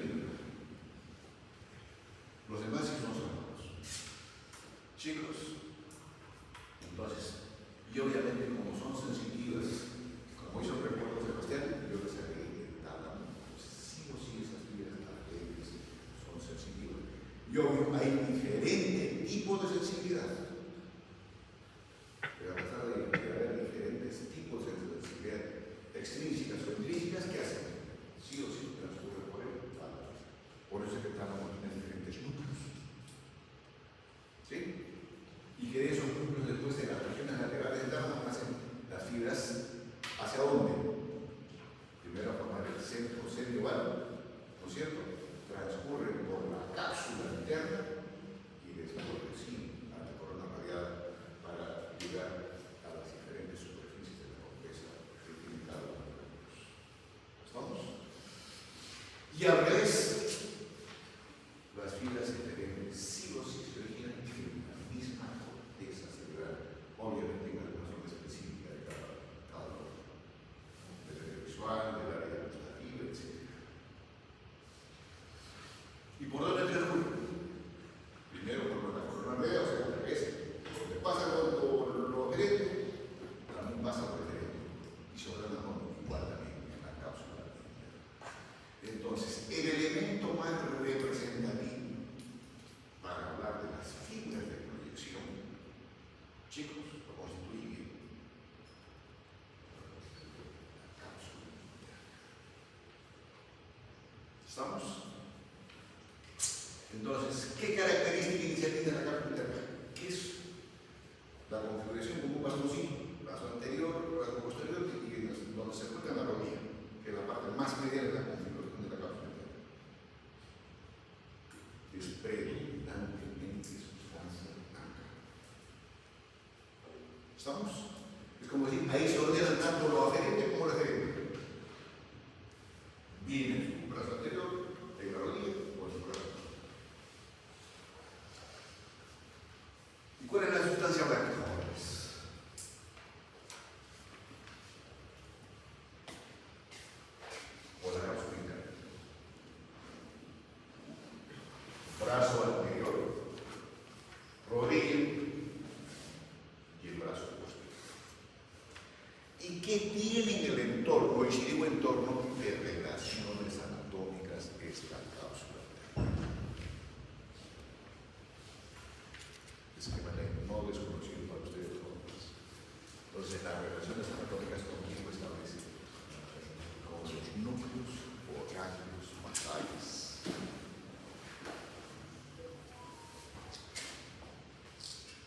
Los demás sí son cerrados. Chicos, entonces, y obviamente como son sensitivas, como hizo el recuerdo Sebastián, yo les agregué el tálamo, pues sí o sí esas fibras adherentes son sensitivas. Y obvio, hay diferentes tipos de sensibilidad. ¿Estamos? Entonces, ¿qué característica inicial tiene la cápsula interna? ¿Qué es la configuración como un bastoncito? Brazo anterior, brazo posterior y donde se encuentra la rodilla, que es la parte más medial de la configuración de la cápsula interna. Es predominantemente sustancia blanca. ¿Estamos? Es como decir, ahí se ordenan tanto lo aferente como lo aferente. Viene su brazo anterior, en la rodilla o en su brazo. ¿Y cuál es la sustancia blanca, jóvenes? O la cápsula interna. Brazo anterior, rodilla y el brazo posterior. ¿Y qué tiene en el entorno? Y si digo entorno, de relaciones anatómicas es la cápsula interna. Esquema no desconocido para ustedes jóvenes. Entonces, las relaciones anatómicas con quién lo establecen? Con los núcleos o ganglios basales.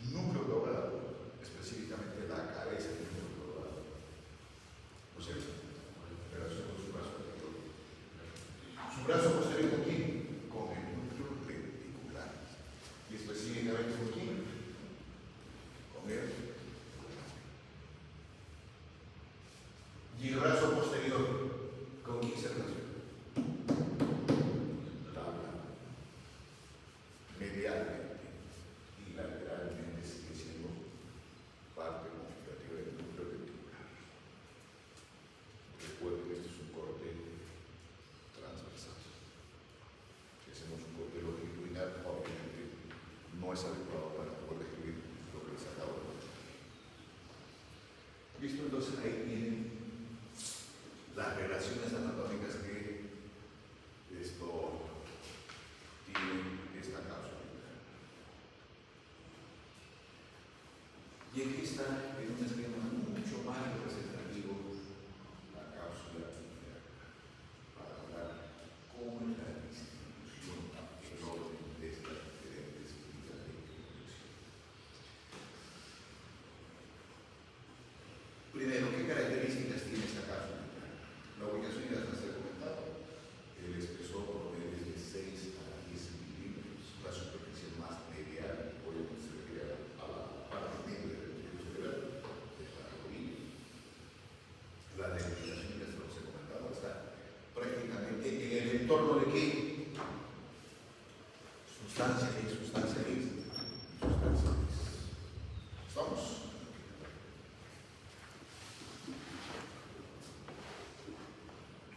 Núcleo doblado, específicamente la cabeza del núcleo doblado. ¿No es cierto? Relación con su brazo anterior. ¿Su brazo posterior con quién? Con el núcleo reticular. ¿Y específicamente con quién? Con él. ¿Y el brazo posterior con quién se relaciona? Tabla. Medialmente y lateralmente sigue siendo parte constitutiva del núcleo reticular. Recuerden que este es un corte transversal. Si hacemos un corte longitudinal, obviamente no es adecuado para poder describir lo que les acabo de mostrar. ¿Listo? Entonces ahí tienen las relaciones anatómicas que esto tiene esta cápsula interna. Y aquí está en un esquema mucho más representativo la cápsula interna para hablar cómo es la distribución, el orden de estas diferentes vías de comunicación. Primero, ¿qué características tiene esta cápsula interna? La ubicación ya se ha comentado. El espesor promedio es de 6 a 10 milímetros. La superficie más medial, obviamente se refiere a la parte media del núcleo cerebral, de la rodilla. La delimitación ya se los he comentado, está prácticamente en el entorno de qué? Sustancia X, sustancia X y sustancia X. ¿Estamos?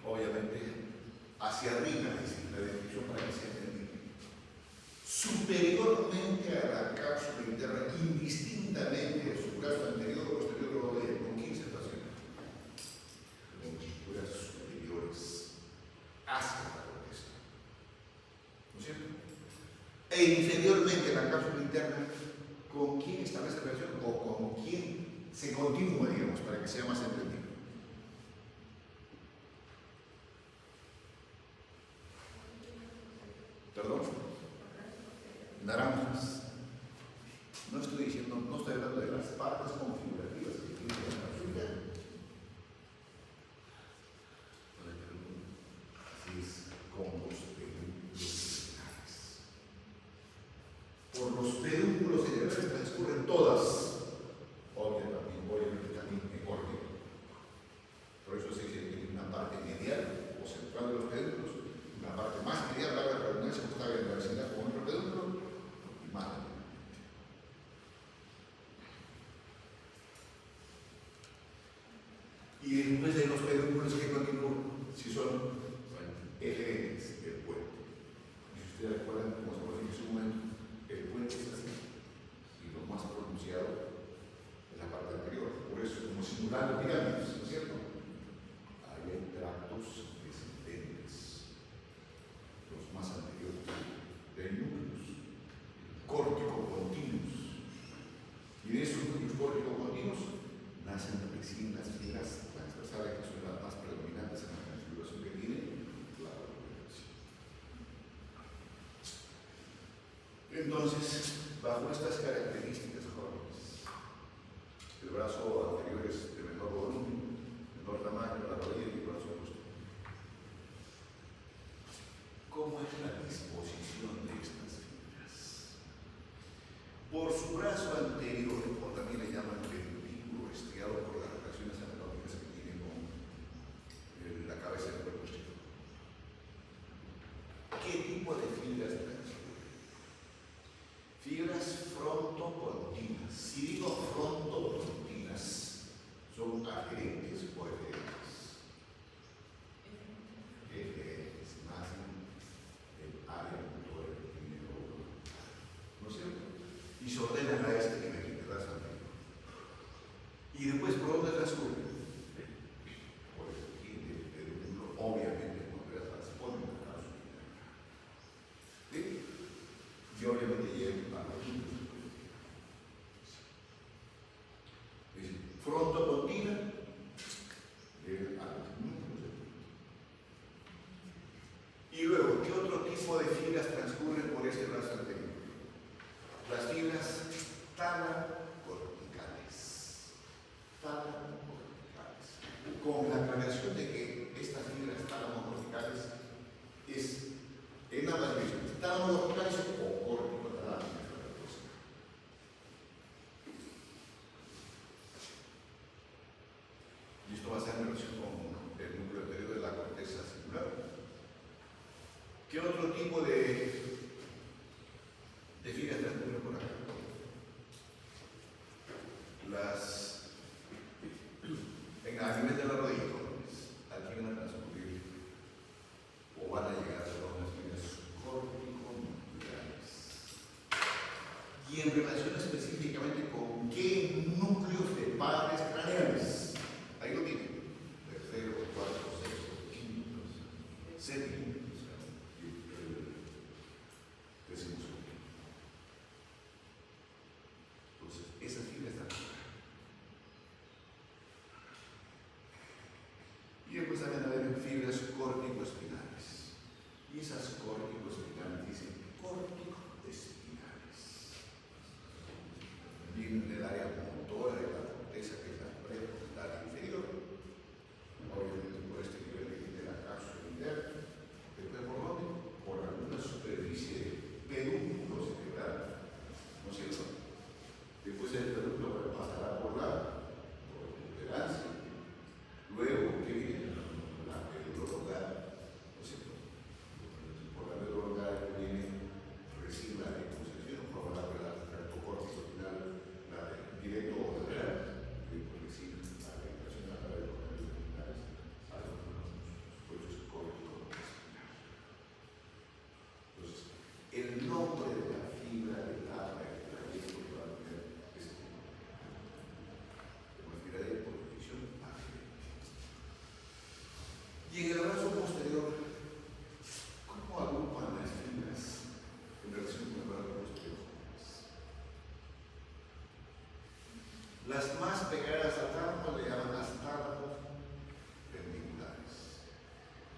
Obviamente, hacia arriba, la definición para que se entienda. Superiormente a la cápsula interna, indistintamente de su brazo anterior o posterior o rodilla, ¿con quién se relaciona? Con estructuras superiores hacia la corteza. ¿No es cierto? E inferiormente a la cápsula interna, ¿con quién establece relación o con quién se continúa, digamos, para que sea más entendido? ¿Perdón? Naranjas. No estoy diciendo, no estoy hablando de las partes configurativas que tiene la cápsula interna. Así es, con los pedúnculos cerebrales. Por los pedúnculos cerebrales transcurren todas, obviamente también en orden. Por eso se dice que tiene una parte medial o central de los pedúnculos, una parte más medial, la redundancia, que está en la vecindad con otro pedúnculo, y más lateralmente. Y después de los pedúnculos que continúan, si son ejes del puente. Y si ustedes recuerdan, como se lo dije hace un momento, el puente es así, y lo más pronunciado entonces, bajo estas características jóvenes, el brazo anterior es de menor volumen, menor tamaño, la rodilla y el brazo opuesto. ¿Cómo es la disposición de estas fibras? Por su brazo anterior, o también le llaman ventrículo estriado por las relaciones anatómicas que tiene con la cabeza del cuerpo estriado. ¿Qué tipo de fibras transcurren? Fibras frontopontinas. Si digo frontopontinas, ¿son aferentes o eferentes? Eferentes, nacen el área motora que tiene el óvulo, ¿no es cierto? Y se ordenan a este nivel de brazo anterior. Y después, ¿por dónde transcurren? Por el quinto pedúnculo, obviamente, cuando las transponen a su final. ¿Sí? Y obviamente llegan a los núcleos. Frontopontina, llegan a los núcleos. Y luego, ¿qué otro tipo de fibras transcurren por este brazo anterior? Las fibras talacorticales. Talacorticales. Con la aclaración de que estas fibras talacorticales es en ambas direcciones, talacorticales o corticotalares. Y esto va a ser en relación con el núcleo anterior de la corteza celular. ¿Qué otro tipo de fibras transcurren por acá? A nivel de la rodilla, aquí van a transcurrir o van a llegar a las fibras corticonucleares. Y en relación específicamente con qué núcleos de pares craneales. Ahí lo tienen. Tercero, cuarto, sexto, quinto, séptimo. Entonces, esas fibras están. Y después también a ver fibras córtico-espinales. Y esas córtico-espinales dicen córtico-espinales. Vienen del área motora de la corteza, que es la prefrontal inferior. Obviamente por este nivel de la cápsula interna. Después, ¿por dónde? Por alguna superficie de pedúnculo cerebral. ¿No es cierto? Después el pedúnculo pasará por la protuberancia. Luego, ¿qué viene? La medula ocular, ¿no es cierto? Por la medula ocular viene, recibe la impulsación por la tracto córtico final, la directo o lateral, y después recibe la orientación a través de los canales luminares a los huesos córtico-espinales. Entonces, el nombre de la fibra de lava y el trayecto que va a tener es una fibra de posición aferente. Y en el brazo posterior, ¿cómo agrupan las fibras en relación con el brazo posterior? Las más pegadas al tálamo le llaman las tálamos pendiculares.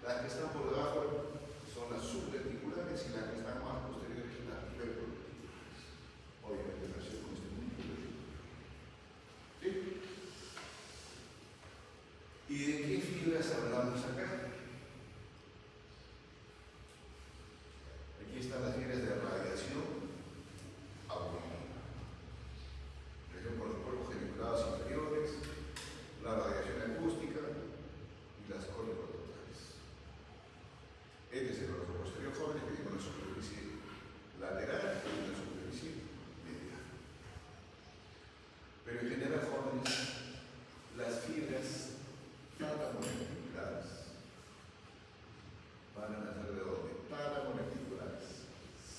Las que están por debajo son las subventriculares y las que están más posteriores las retroventriculares. Obviamente en relación con este músculo. ¿Sí? ¿Y de qué fibras hablamos acá? Aquí están las fibras de radiación auditiva. Por ejemplo, los cuerpos geniculados inferiores, la radiación acústica y las córtico-totales. Este es el brazo posterior joven que tiene una superficie lateral y una superficie medial. Pero en general, jóvenes, las fibras talamoventriculares van a nacer de donde? Talamoventriculares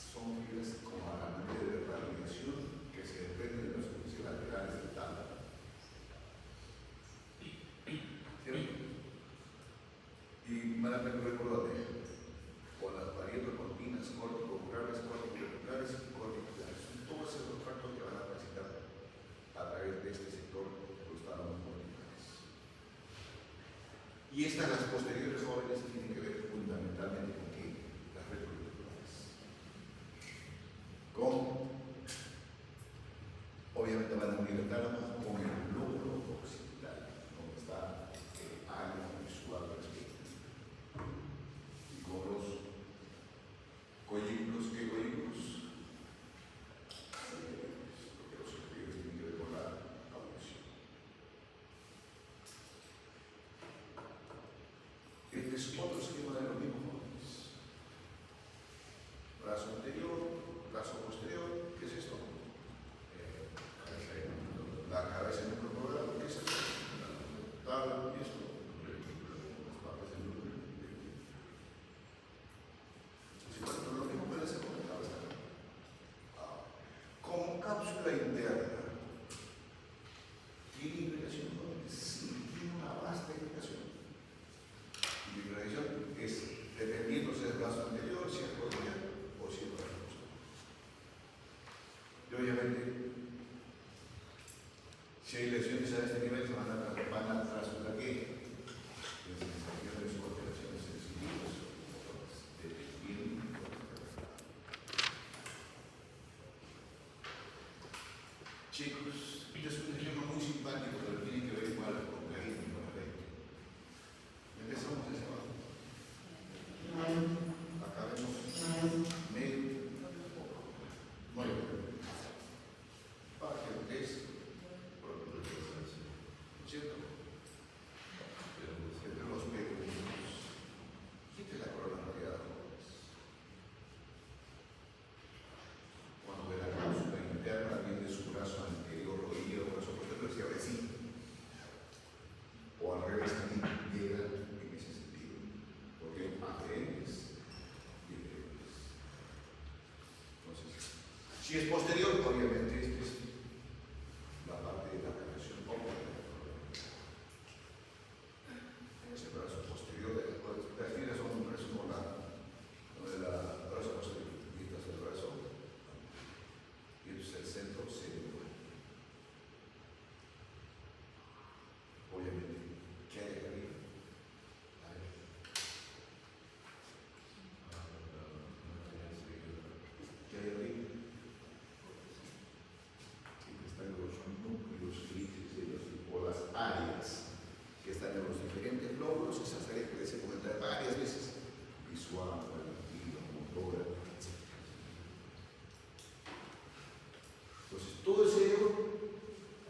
son fibras como a la manera de radiación que se desprenden de las superficies laterales del tálamo. ¿Cierto? Y van a perdurar por dónde? Con las parietopontinas, córtico-oculares, córtico-ventriculares y córtico-oculares. Son todos esos tractos que van a transitar a través de este sector de los tálamos corticales. Y estas, las posteriores jóvenes, tienen que ver fundamentalmente con qué? Las retroventriculares. Con como cápsula interna. ¿Tiene implicación? Sí, tiene una vasta implicación. Y mi implicación es, dependiendo si es el brazo anterior, si es rodilla o si es brazo posterior. Y obviamente, si hay lesiones a este nivel, van a resultar que sensaciones o alteraciones sensitivas de piel. Chicos, este es un ejemplo muy simpático, pero tiene que ver igual con caída y con afecto. Empezamos desde abajo. Acá vemos medio, muy bien. Para que lo que es, ¿cierto? Entre los medios, quite la corona rodeada. Cuando ve la cápsula interna, viene su brazo anterior, rodilla o brazo posterior, se abre así. O al revés también llega en ese sentido. Porque ATNs y ETNs. Entonces, si es posterior, obviamente esta es la parte de la relación cómoda. Ese brazo posterior, las fibras son un brazo molar, donde la brazo posterior, y este es el brazo, y este es el centro cerebral. Obviamente, ¿qué hay acá arriba? A ver. ¿Qué hay arriba? Siempre están los núcleos clínicos o las áreas que están en los diferentes lóbulos. Esas áreas pueden ser comentadas varias veces: visual, auditiva, motora, etc. Entonces, todo ese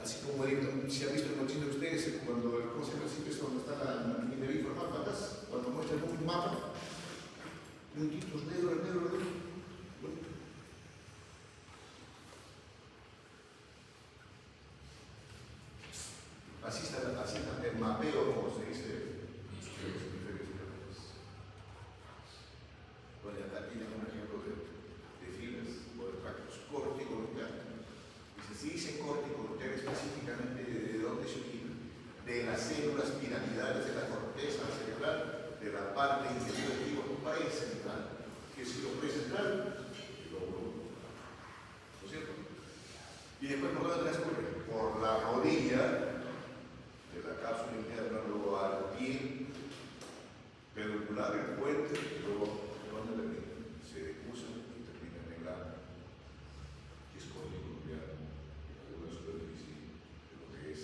así como si han visto el cochino de ustedes, cuando el concepto siempre es donde está la minería informal, atrás, cuando muestran un mapa, puntitos negros, negros, negros. Así está el mapeo, como se dice, de los hemisferios cerebrales. Bueno, acá tienen un ejemplo de fibras o de tractos corticogluteales. Dice, si dice corticogluteal específicamente, ¿de dónde se origina? De las células piramidales de la corteza cerebral, de la parte inferior del hígado precentral. ¿Qué es lo precentral? El lóbulo. ¿No es cierto? Y después, ¿por dónde transcurre? Por la rodilla de la cápsula interna, luego al pie peducular, el puente, y luego, ¿dónde termina? Se usan y terminan en la discordicular, en la superficie de lo que es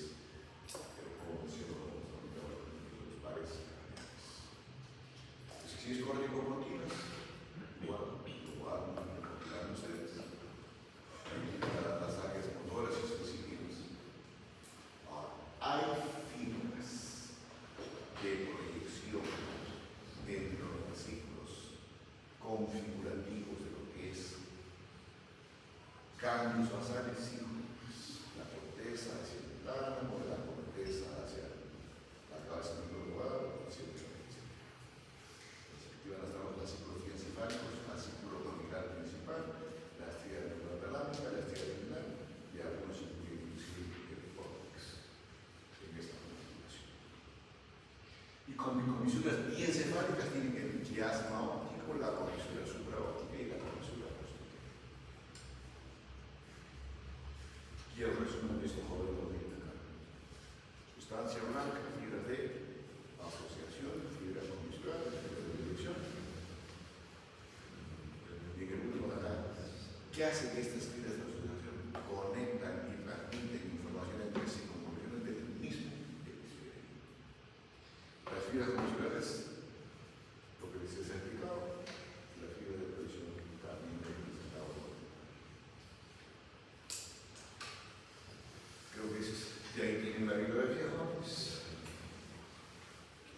el conocido de los pares craneales. Entonces, si es córtico-protinas, igual, ustedes, las áreas motoras y sensitivas. Hay fibras de proyección dentro de los ciclos configurativos de lo que es cambios basales cíclicos, la corteza hacia el tálamo, la corteza hacia la cabeza microlobada, etc. Aquí van a estar los ciclos encefálicos, el ciclo conical principal, la estriga talámica, la estriga terminal y algunos inclusive el córtex en esta configuración. Y con comisuras diencefálicas tienen el chiasma óptico, la comisura supraóptica y la comisura posterior. Y el resumen de este joven lo tiene acá. Sustancia blanca, fibras de asociación, fibras comisurales, fibras de dirección. Y en el último de acá, ¿qué hacen estas fibras de asociación? Conectan y transmiten información entre sí como regiones del mismo hemisferio. Las fibras comisurares, lo que les he explicado, la fibra de presión también representaba. Creo que de ahí tienen la bibliografía, ¿no? Pues,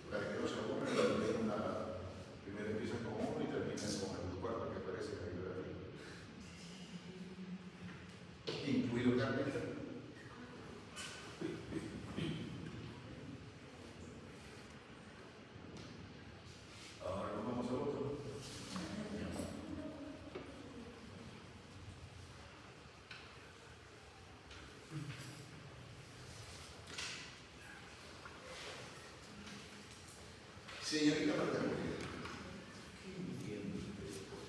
para que no se aburran, primero empiezan con uno y terminan con el cuarto que aparece en la bibliografía. Incluido Carpenter. Ahora nos vamos al otro. Señorita Marta Mujer, ¿qué entiende usted por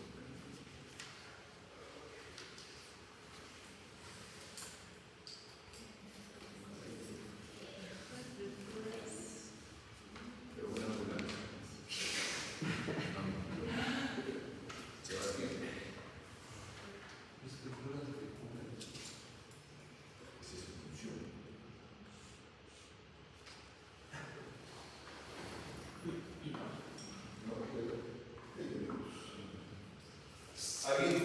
pero una ambulancia? Sebastián. Esa es su función. No, ¿alguien?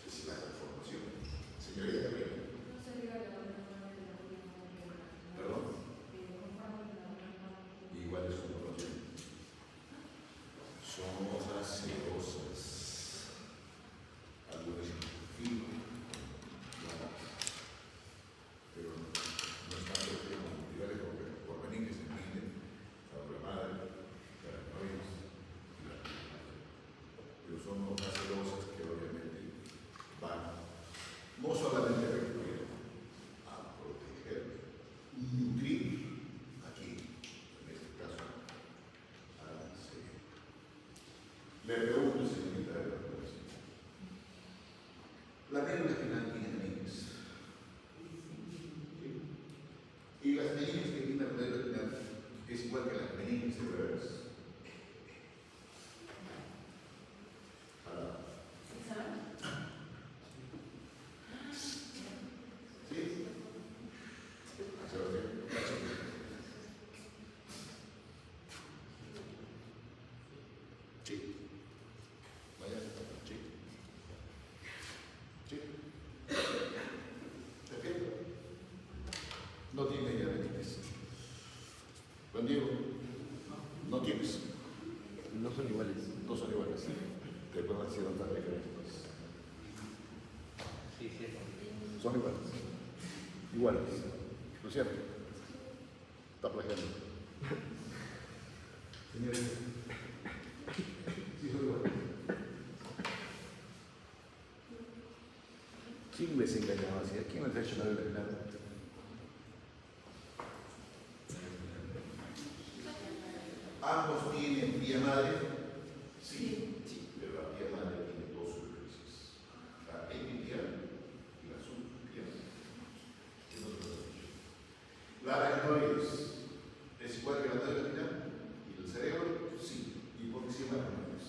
Es la conformación. Señorita Gabriela. ¿Perdón? Igual es conformación. Son hojas cerosas. Algunas firmes, pero no están como cultivares por venir que se entienden, madre, paranoias, pero son hojas celosas que obviamente van no solamente a recubrir, a proteger, nutrir, aquí, en este caso, a la serie. Le pregunto, señorita, la médula espinal tiene meninges. ¿Sí? Y las meninges que tiene la médula espinal es igual que las meninges cerebrales. ¿Sí? Sí. Vaya, sí. Sí. ¿Perfecto? No tiene diabetes. Juan Diego, no tienes.
No son iguales.
No son iguales. Te puedo decir otras diferentes.
Sí, sí.
Son iguales. Iguales. ¿No es cierto? Está plagiando. Señores. Sí, son iguales. ¿Quién les engañaba así? ¿A quién les ha hecho la verdad? ¿Ambos tienen vía madre? Sí. Pero la vía madre tiene dos superficies. La epidial y la subpidial. La aracnoides es igual que la médula espinal y el cerebro, sí. ¿Y por qué se llama aracnoides?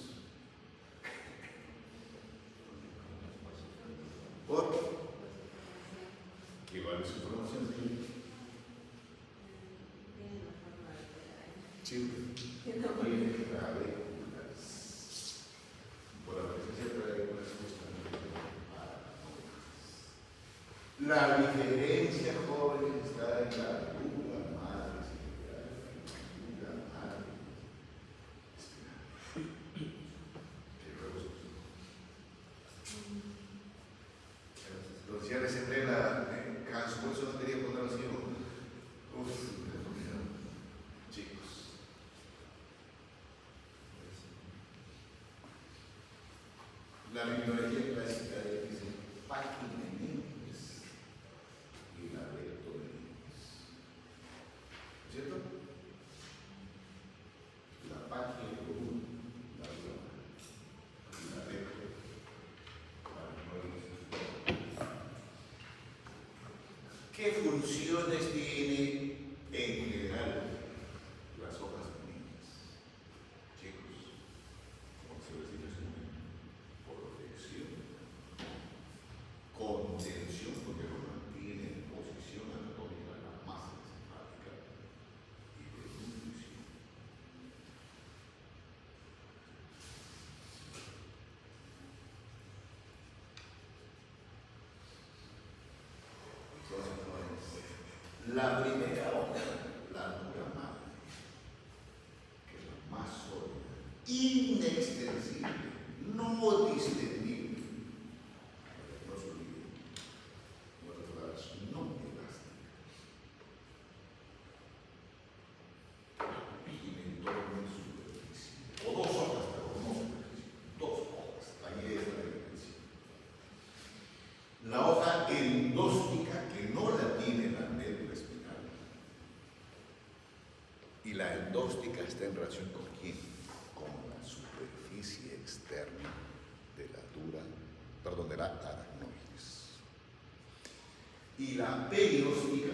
¿Por? ¿Qué vale su información? Sí. Tiene radículas. Por la presencia de radículas justamente. La diferencia, jóvenes, está en la médula madre cerebral, la médula madre espinal. Entonces ya les entré la canso, por eso no quería ponerlo así. Uf, chicos. La bibliografía clásica dice paquimeninges y la leptomeninges. ¿Cierto? La paqui es lo uno, la broma, y la lepto, la aracnoides. ¿Qué funciones tiene en general las hojas meninges? Chicos, como se les dice, protección, contención, porque lo mantiene en posición anatómica la masa encefálica, y de nutrición. Entonces, la primera hoja, la dura madre, que es la más sólida, inextensible, no distendible, no se olviden, en otras palabras, no elástica, tiene en torno en superficie, o dos hojas, pero no superficie, dos hojas, ahí es la diferencia. La hoja endóstica, que no la tiene la médula espinal, está en relación con quién, con la superficie externa de la aracnoides. Y la perióstica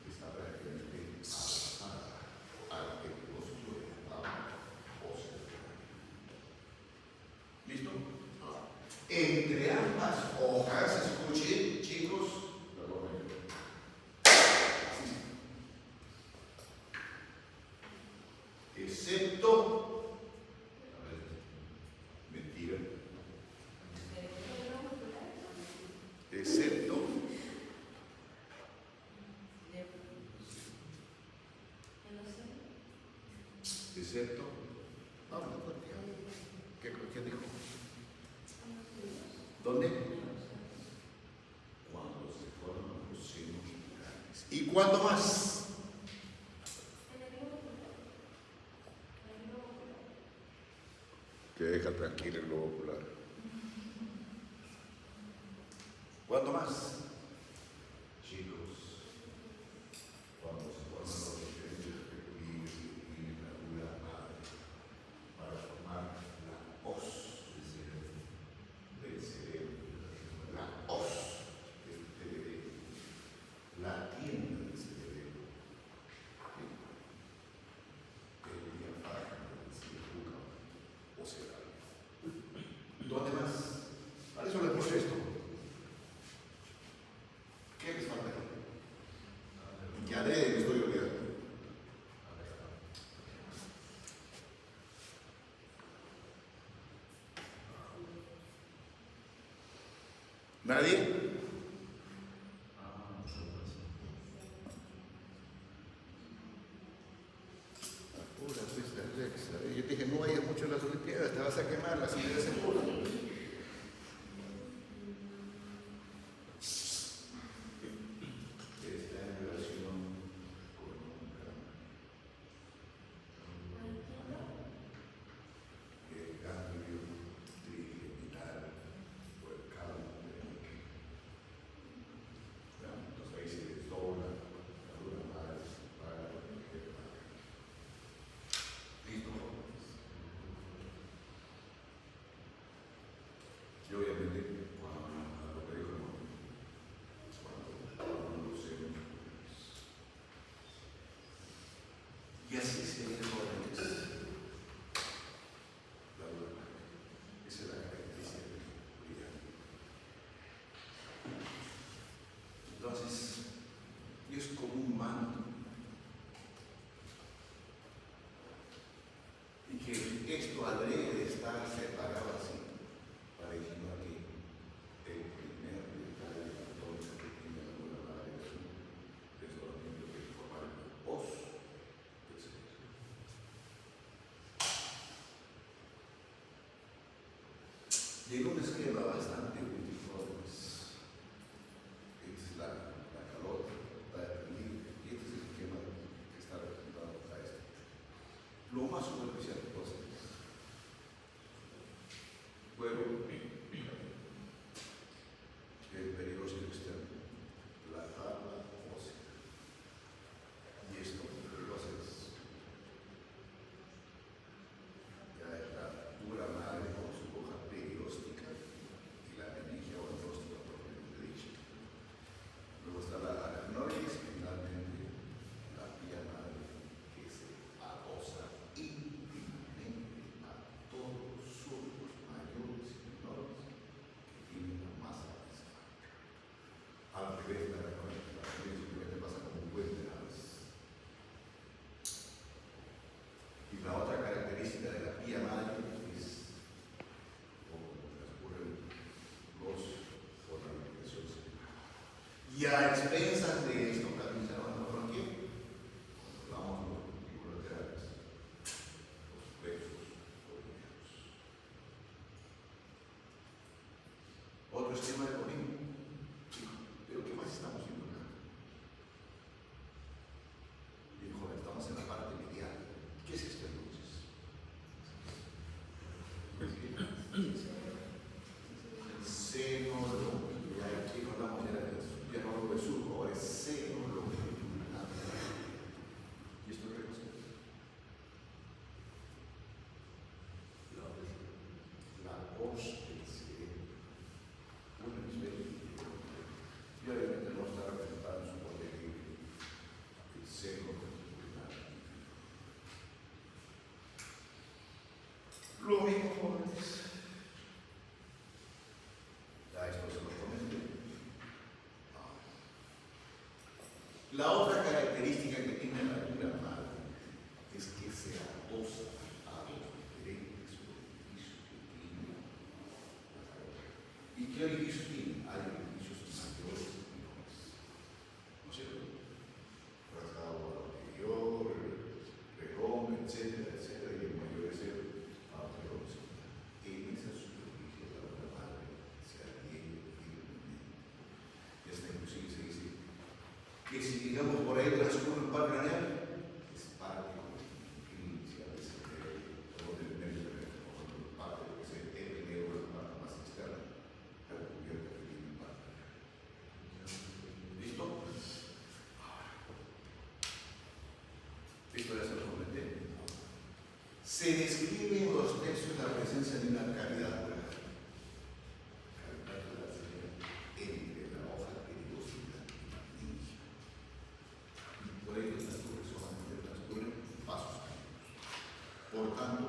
está prácticamente abrazada al epigósito de la tabla ósea. ¿Listo? Entre ambas hojas, escuchen, chicos, excepto, mentira, excepto, ¿qué dijo? ¿Dónde? Cuando se forman los senos grandes. ¿Y cuándo más? Que deja tranquilo el globo ocular. ¿Cuándo más? Chicos, cuando se forman los diferentes equilibrios y tienen la dura madre para formar la hoz del cerebro, la hoz del cerebro, la tienda del cerebro, el diafragma del cerebro. O sea, ¿dónde más? Para eso les puse esto. ¿Qué les falta aquí? Y adrede me estoy olvidando. ¿Nadie? Yo te dije, no vayas mucho a las Olimpiadas, te vas a quemar, las ideas se pura. Está en relación con un el ganglio trigeminal o el cálculo. Entonces ahí se desdobla la dura madre para proteger la. ¿Listo? Y obviamente cuando lo que dijo cuando los senos y así se ve jóvenes la dura madre. Esa es la característica de la oscuridad. Entonces es como un manto y que esto adrede está separado así para insinuar que el primer detalle anatómico que tiene la dura madre es un desdoblamiento que forma el hoz del cerebro. Y en un esquema bastante útil, jóvenes. Esta es la calota, la equilibrio, y este es el esquema que está representado acá. Lo más superficial que puedo hacer. Bueno, el periódico externo, la tabla ósea. Y esto lo haces. Ya es la dura madre con su hoja perióstica y la meningia o endóstica propiamente dicha. Luego está la aracnoides, finalmente la pía madre que se adosa íntimamente a todos los surcos mayores y menores que tienen la masa encefálica. Al revés, la aracnoides simplemente pasa como un puente a veces. Y la otra característica de la pía madre es como transcurren los por la alimentación cerebral. Y a expensas de esto también se llama por aquí, controlamos los cultivos laterales, los plexos colineados. Otro esquema de Colín. Pero ¿qué más estamos viendo acá? Bien, joven, estamos en la parte medial. ¿Qué es esto entonces? El seno longitudinal. Aquí no hablamos ya no hablo de surco, ahora es seno longitudinal. ¿Y esto qué cosa es? Lo mismo, jóvenes. Ya esto se lo comenté. La otra característica que tiene la Biblia madre es que se adosa a los diferentes orificios que tiene. ¿Y qué orificios tiene? Hay orificios mayores y menores. ¿No es cierto? Trazado anterior, reloj, etcétera, etcétera, y el mayor es el anterior. En esa superficie la Biblia madre se adhiere firmemente. Y hasta inclusive se dice que si digamos por ahí transcurre un par craneal, es parte inicial de ese cerebro, del medio cerebro, parte de lo que es el epineo, la parte más externa, la cubierta que tiene el parte. ¿Listo? Esto ya se lo comenté. Se describe en los textos la presencia de una cavidad oral. Cavidad oral sería entre la hoja periódica y la ninja. Por ello solamente transcurren pasos años. Por tanto,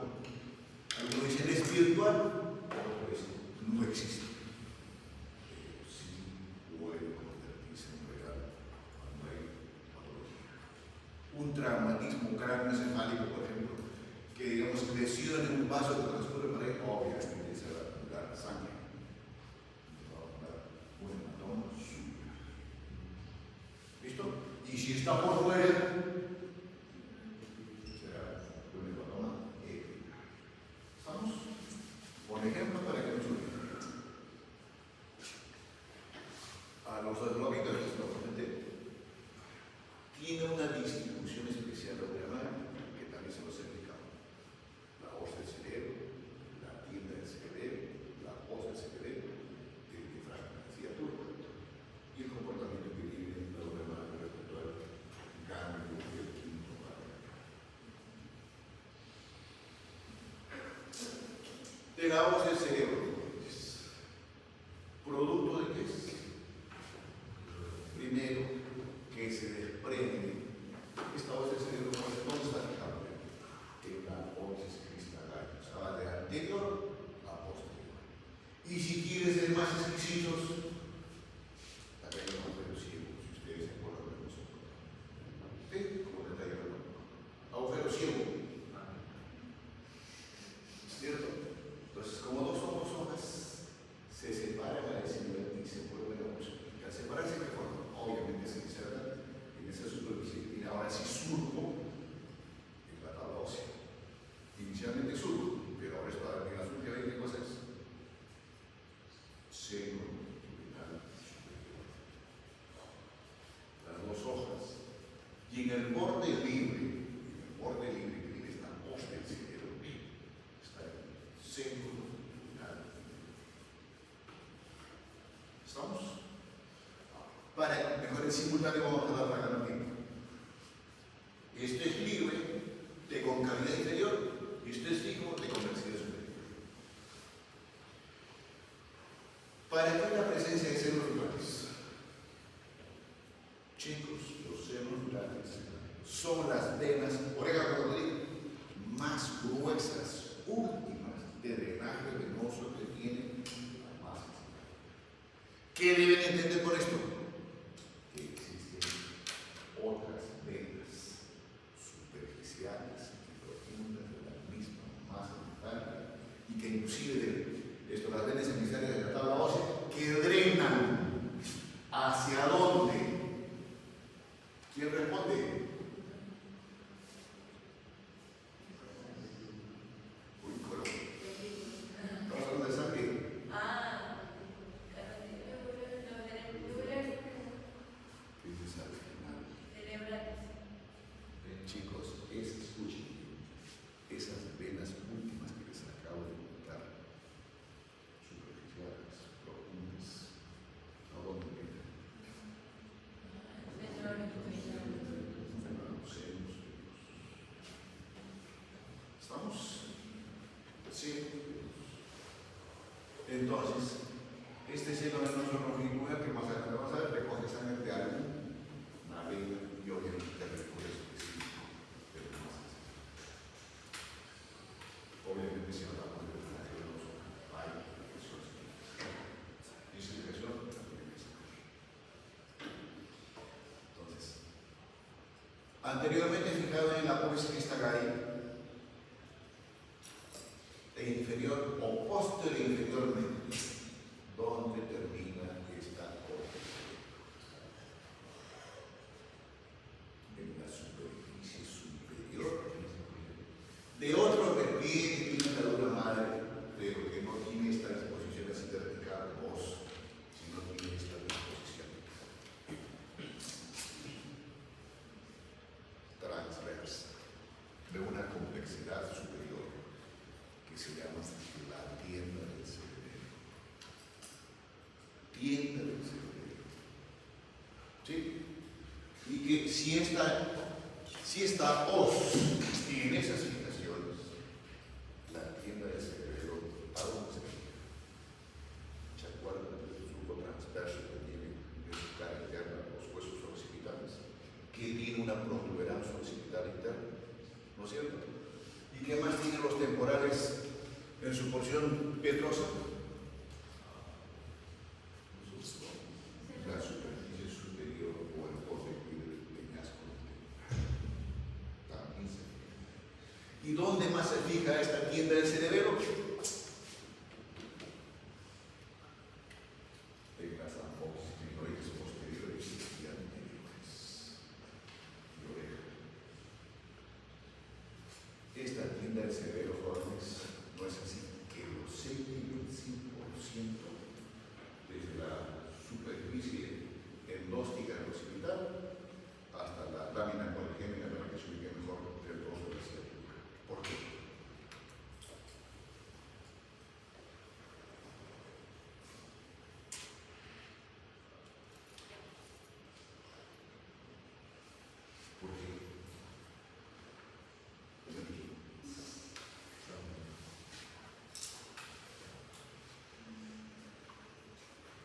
algunos dicen es virtual, otros dicen no existe. Pero sí puede convertirse en real cuando hay patología. Un traumatismo craneoencefálico, por ejemplo, que digamos lesión en un vaso que transcurre por ahí, obviamente se va a acumular sangre. Se va a acumular un hematoma súper. ¿Listo? Y si está por fuera, será un hematoma épico. ¿Estamos? Por ejemplo, para que nos ubiquen. A los adológicos les lo comenté. Tiene una distribución especial ordenada que también se los he explicado. La hoz del cerebro, la tienda del cerebro, la hoz del cerebro, el diafragma, decía tú, y el comportamiento que tiene la ordenada respecto al cambio del quinto párrafo. De la hoz del cerebro, ¿producto de qué es? Primero, que se desprende. Esta hoz del cerebro ¿dónde está fijado? En la ópsis cristalaria, o sea, va de anterior a posterior. Y si quieres ser más exquisitos, también hay un agujero ciego, si ustedes se acuerdan de nosotros. ¿Sí? Como detalle, perdón. Agujero ciego. ¿Cierto? Entonces, como dos hojas se separan a la desigualdad y se vuelven a multiplicar. Separarse de forma, obviamente se insertan en esa superficie. Y ahora sí surco en la tabla ósea. Inicialmente surco, pero ahora está en la surge ¿qué cosa es? Seno longitudinal superior. Las dos hojas. Y en el borde libre que tiene esta hoz del cerebro, está el seno longitudinal. ¿Estamos? Para mejor en simultáneo vamos a dar la gran tiempo. Esto es libre de concavidad inferior y esto es fijo de convexidad superior. ¿Para qué la presencia de senos rurales? Chicos, los senos rurales son las venas, oreja cocodrilo, más gruesas, últimas de drenaje venoso que tienen la masa. ¿Qué deben entender por esto? Que existen otras venas superficiales y profundas de la misma masa vital y que inclusive las venas emisarias de la tabla ósea que drenan hacia dónde. ¿Quién responde? Uy, coro. ¿Estamos hablando de sangre? Dices al final. Chicos, escuchen, esas venas últimas que les acabo de contar, superficiales, profundas, ¿a dónde vienen? ¿Estamos? Sí. Entonces, este seno venoso longitudinal que más adelante vamos a ver, recoge sangre de alguna vena y obviamente recoge específico de la masa. Obviamente si no la Anteriormente fijado en la pubis que está ahí, e inferior o posterior e inferiormente, donde termina esta corteza. En la superficie superior de otro reptil que tiene una dura madre, pero que no tiene esta disposición así vertical, vos, sino tiene esta disposición transversa, de una complejidad superior que se llama la tienda del cerebelo. Tienda del cerebelo. ¿Sí? Y que si esta os tiene esas fijaciones, la tienda del cerebelo, ¿a dónde se fija? ¿Se acuerdan del surco transverso que tiene en su cara interna los huesos occipitales? Que tiene una protuberancia occipital interna, ¿no es cierto? ¿Y qué más tienen los temporales en su porción pietrosa? La superficie superior o el borde del peñasco. También se fija. ¿Y dónde más se fija esta tienda del cerebelo? En las ambos esfenoides posteriores y anteriores. Y oreja. Esta tienda del cerebelo, jóvenes, no es así que lo selle el 100% desde la superficie endóstica del occipital hasta la lámina coligémica para que se ubique mejor el trozo de la ciática. ¿Por qué? ¿Por qué?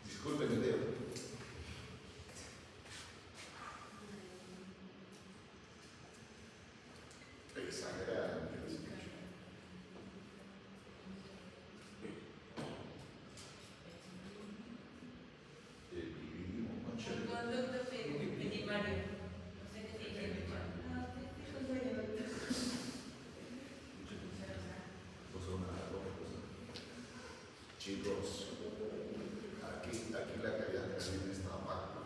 Disculpen, Leo. Exagerado, me has dicho. Dividimos mucho.
El conducto primario. No sé qué tiene que ver.
Pues una cosa. Chicos, aquí la calidad casi está abajo.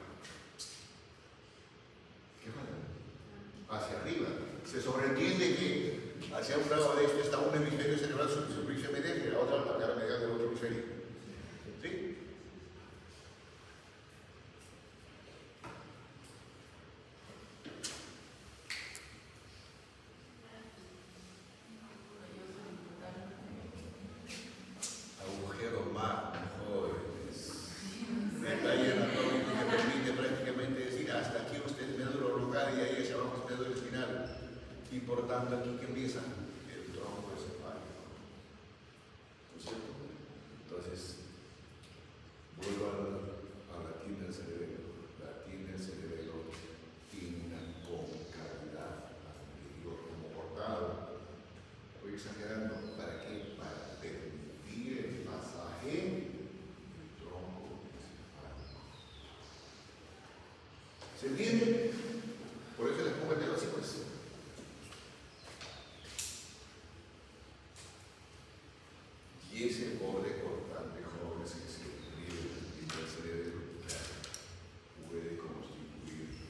¿Qué pasa? Hacia arriba. Se sobreentiende que hacia un lado de esto está un hemisferio cerebral superficie medial y la otra la cara medial del otro hemisferio. ¿Sí? Agujero magno, jóvenes. Detalle anatómico que permite prácticamente decir hasta aquí usted es médula local y ahí hacia abajo es médula espinal. Y por tanto aquí que empieza el tronco encefálico. ¿No es cierto? Entonces, vuelvo a la tienda del cerebelo. La tienda del cerebelo tiene una concavidad anterior como cortado. Estoy exagerando. ¿Para qué? Para permitir el pasaje del tronco encefálico. ¿Se entiende? Por eso les pongo el dedo así, pues. Y ese borde cortante, jóvenes, que se describe en el cerebro, puede constituir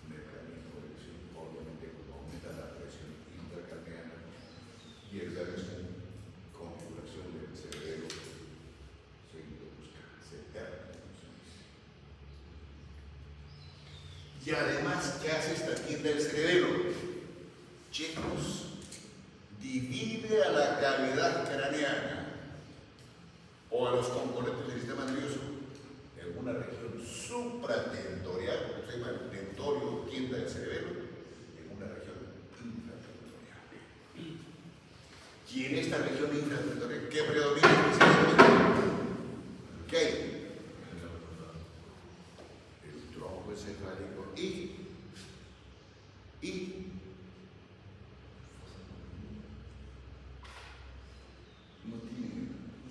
un mecanismo de lesión, obviamente aumenta la presión intracraneana y el organismo configuración del cerebro seguido busca, se pierde funciones. Y además, ¿qué hace esta tienda del cerebelo? Chicos, divide a la cavidad craneana o a los componentes del sistema nervioso en una región supratentorial, porque se llama el tentorio, tienda del cerebelo, en una región infratentorial. Y en esta región infratentorial, ¿qué predomina específicamente? ¿Qué hay? El tronco encefálico y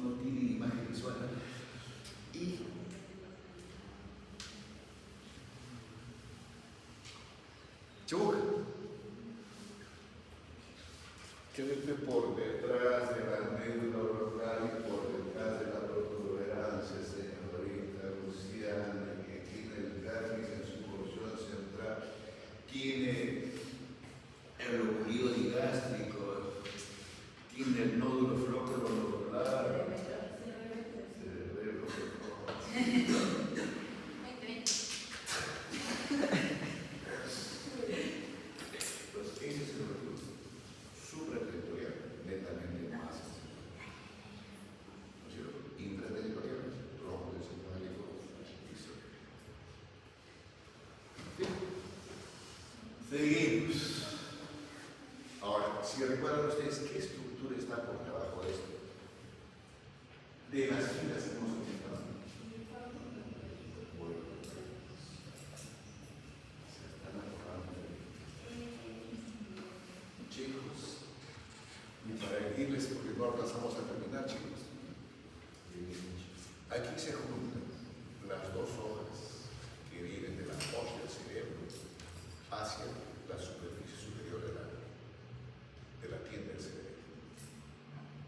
no tiene imagen visual. Y Chubuca. que por detrás de la médula oral y por detrás de la protuberancia, señorita Luciana, que tiene el dermis en su porción central, tiene el oculio digástrico, tiene el nódulo flóculo-nodular, cerebelo, pues ese es el recurso supraterritorial, netamente más intraterritorial, tronco encefálico y cerebro. Seguimos. Ahora, si recuerdan ustedes qué estructura está por debajo de esto, de las filas que hemos comentado. Bueno, se están acordando. Chicos, y para irles, porque no alcanzamos a terminar, chicos, aquí se juntan las dos hojas que vienen de la fosa del cerebro hacia la superficie superior de la tienda del cerebro.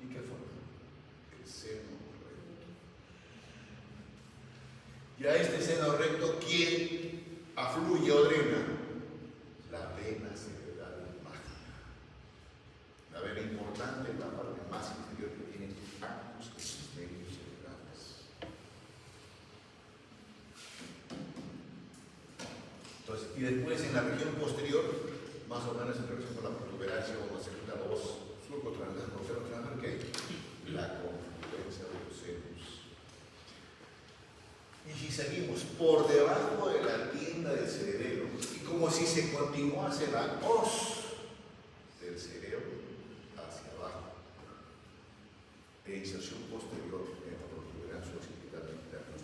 ¿Y qué forma? El seno recto. Y a este seno recto, ¿quién afluye o drena? La vena cerebral mágica. La vena importante en la parte más inferior que tiene actos de sus medios cerebrales. Entonces, y después en la región posterior, más o menos en relación con la protuberancia, donde se juntan los surcos transversales, ¿qué hay? La confluencia de los senos. Y si seguimos por debajo de la tienda del cerebro, y como si se continuase la hoz del cerebro hacia abajo, e inserción posterior en la protuberancia occipital interna,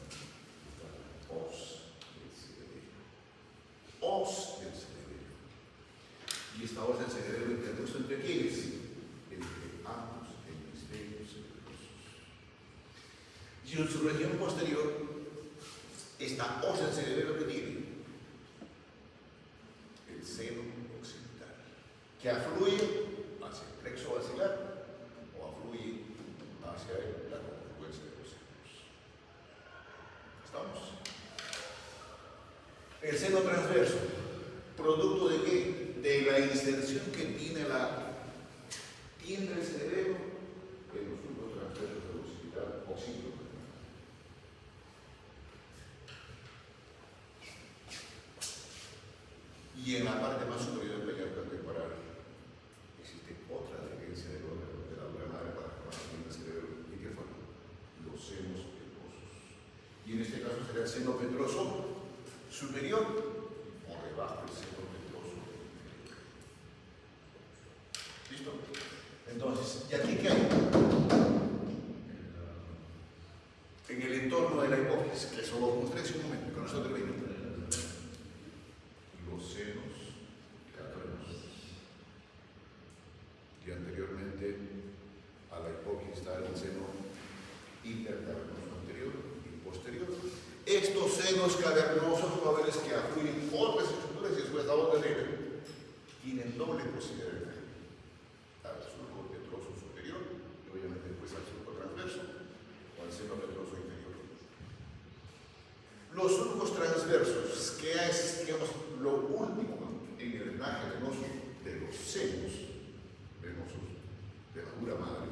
está la hoz del cerebro. Hoz del cerebro. Y esta hoz del cerebro interpuesto entre quiénes? Entre ambos hemisferios cerebrosos. Y en su región posterior, esta hoz del cerebro que tiene el seno occipital, que afluye hacia el plexo basilar o afluye hacia la confluencia de los senos. ¿Estamos? El seno transverso, ¿producto de qué? De la inserción que tiene la tienda del cerebro en los surcos transversos del occipital. Y en la parte más superior del peñasco temporal existe otra adherencia del órgano de la dura madre para formar la tienda del cerebro. ¿Y qué forma? Los senos petrosos. Y en este caso será el seno petroso superior por debajo del seno petroso inferior. ¿Listo? Entonces, ¿y aquí qué hay? En el entorno de la hipófisis, que eso lo mostré hace un momento, con eso termino. Los senos cavernosos. Y anteriormente a la hipófisis está el seno intercavernoso anterior y posterior. Estos senos cavernosos, jóvenes que afluyen otras estructuras y después a otra negra, tienen doble posibilidad al surco petroso superior y obviamente después al surco transverso o al seno petroso inferior. Los surcos transversos, que es, digamos, lo último en el drenaje venoso de los senos venosos de la dura madre.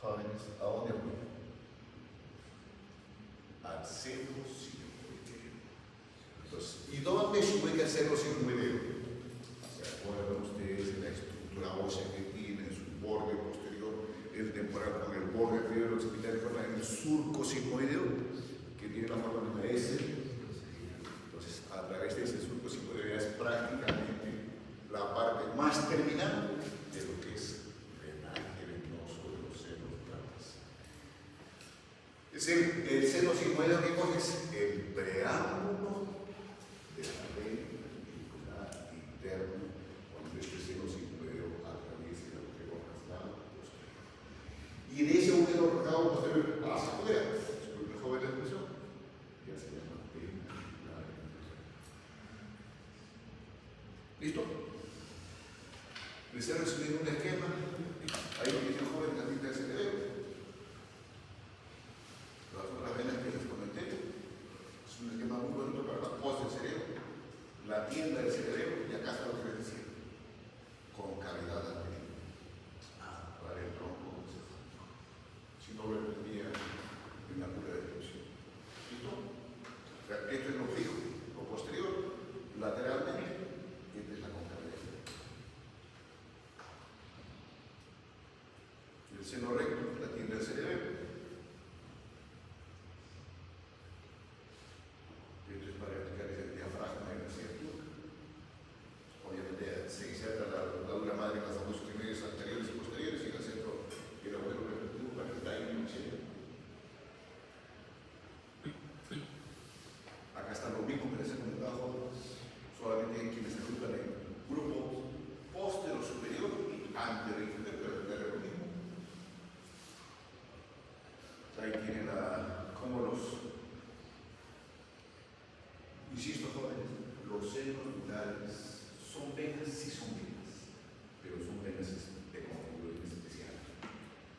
Jóvenes, ¿a dónde apoyan? Al seno sigmoideo. Entonces, ¿y dónde se ubica el seno sigmoideo? ¿Se acuerdan ustedes de la estructura ósea que tiene en su borde posterior, el temporal con el borde inferior del occipital, en el surco sigmoideo, que tiene la forma de una S? Entonces, a través de ese surco sigmoideo es prácticamente la parte más terminal de lo que es el drenaje venoso de los senos grandes. Es el seno sigmoideo que coges el preámbulo de la vena ventricular interna cuando este seno sigmoideo atraviesa el agujero rasgado posterior. Y de ese agujero rasgado posterior hacia afuera, disculpe joven la expresión, ya se llama vena ventricular. ¿Listo? Les cerebro se ve en un esquema, ahí lo que dice el joven, la tinta del cerebro. Las otras venas que les comenté, es un esquema muy bonito para la pos del cerebro, la tienda del cerebro, y acá está lo que les decía, con cavidad anterior. Para el tronco, si no lo entendía en la pura descripción. ¿Listo? O sea, esto es lo fijo, lo posterior, lateralmente, y esta es la concavidad. El seno recto, la tienda del cerebro. Esto es para explicar el diafragma y la cintura. Obviamente se inserta la dura madre en las dos extremidades anteriores y posteriores y en el centro el agujero repetitivo para el daño exterior. Acá está lo mismo que les he comentado, solamente quienes se agrupan en grupos posterior, superior y anterior inferior, pero es lo mismo. Ahí tienen como insisto jóvenes, los senos lunares son venas, sí son venas, pero son venas de configuración especial.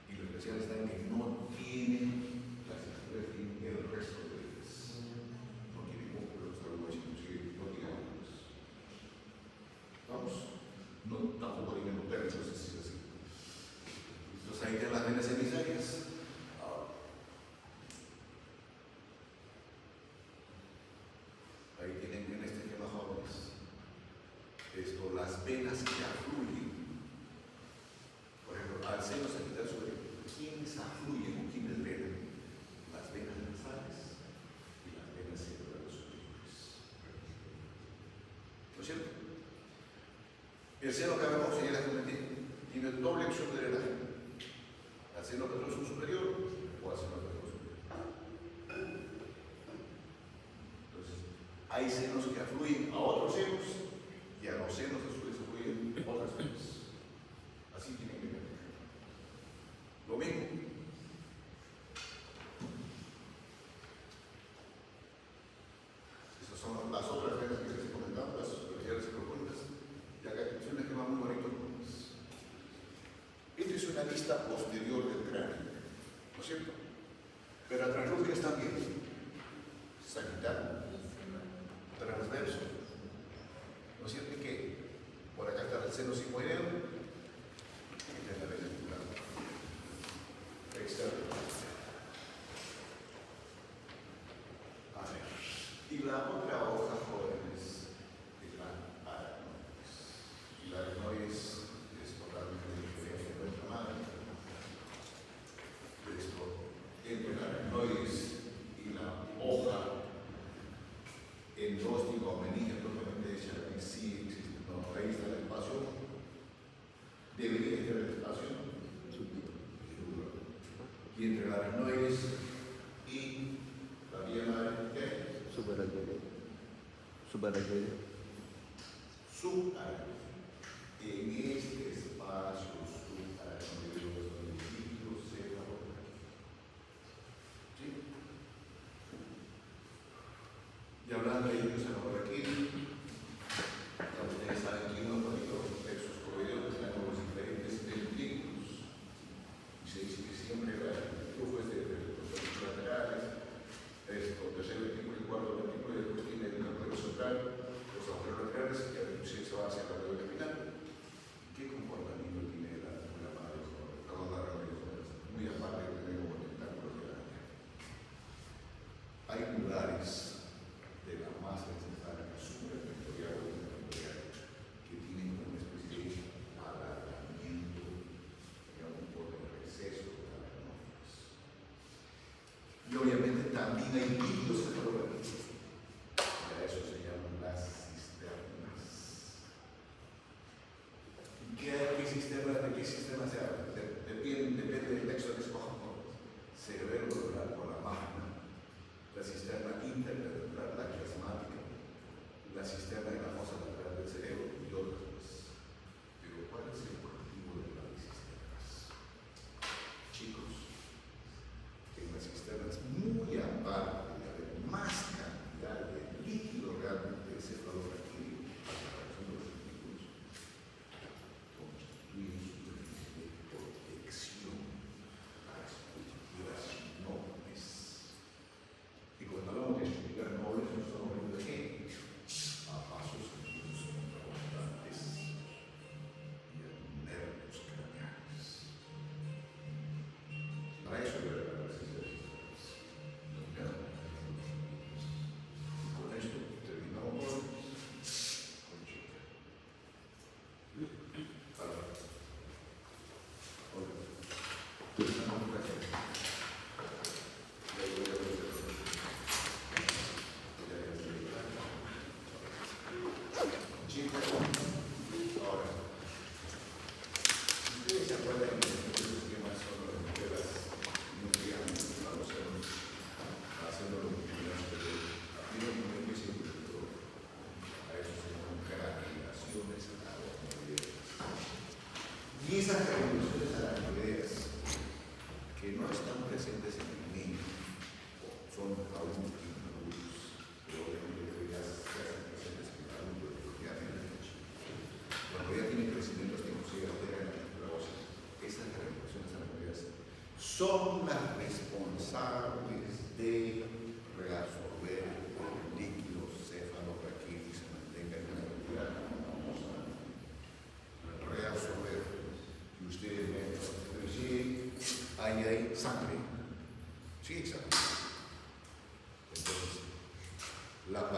Y lo especial está en que no tienen las estructuras que tienen el resto de ellas. No tienen músculos, algunos inclusive no tienen ángulos. ¿Vamos? No, tampoco tienen uterus, no sé si es así. Entonces ahí tienen las venas emisarias. Ahí tienen en este esquema jóvenes las venas que afluyen. Por ejemplo, al seno sagital superior, ¿quiénes afluyen o quiénes venan? Las venas nasales y las venas cerebrales superiores. ¿No es cierto? El seno cavernoso, ya les comenté, tiene doble opción de drenaje. Al seno cavernoso superior o al seno cavernoso superior. Hay senos que afluyen a otros senos y a los senos a su vez afluyen otras venas. Así tienen que ver. Lo mismo. Esas son las otras venas que les he comentado, las superficiales y profundas. Y acá es un esquema muy bonito. Esta es una vista posterior del cráneo, ¿no es cierto? Pero a translúcidas también. Sagital. Transverso, ¿no es cierto? Que por acá está el seno sigmoideo, esta es la vena jugular externa. A ver, y la otra hoja, jóvenes, es la aracnoides. Y la aracnoides es totalmente diferente de nuestra madre. Esto, entre la aracnoides y la hoja endóstico, meninge, propiamente dicha, sí existe. No, ahí está el espacio. Debería estar el espacio. Y entre la aracnoides y la vía madre, ¿qué?
Subaracnoide. Subaracnoide.
Subaracnoide. En este espacio subaracnoideo es donde el líquido se aloja. ¿Sí? Y hablando de ellos ahora aquí, ya ustedes saben que uno con los textos proveedores tenemos los diferentes ventrículos. Y se dice que siempre el flujo es de los ventrículos laterales, tercer ventrículo y cuarto ventrículo, y después tiene el núcleo central, los agujeros laterales, que se va hacia la médula espinal. ¿Qué comportamiento tiene la madre joven? Perdón, la raíz joven. Muy aparte de tener como tentáculos de araña. Hay lugares de la masa encefálica supratentorial o intertentorial que tienen una especie de alargamiento, digamos, por el receso de la aracnoides. Y obviamente también hay líquidos cefalorraquídeos. Y a eso se llaman las cisternas. ¿Qué cisterna se habla? Depende del texto que escojamos. Cerebelo por la magna. La cisterna interventricular, la chiasmática, la cisterna de la fosa lateral del cerebro y otras más. Pero ¿cuál es el objetivo de las cisternas? Chicos, en las cisternas, muy aparte de haber más son las responsables de reabsorber el líquido cefalorraquídeo que se mantenga en la cantidad que vamos a reabsorber. Y ustedes ven, pero sí hay sangre. Sí, exacto. Entonces, la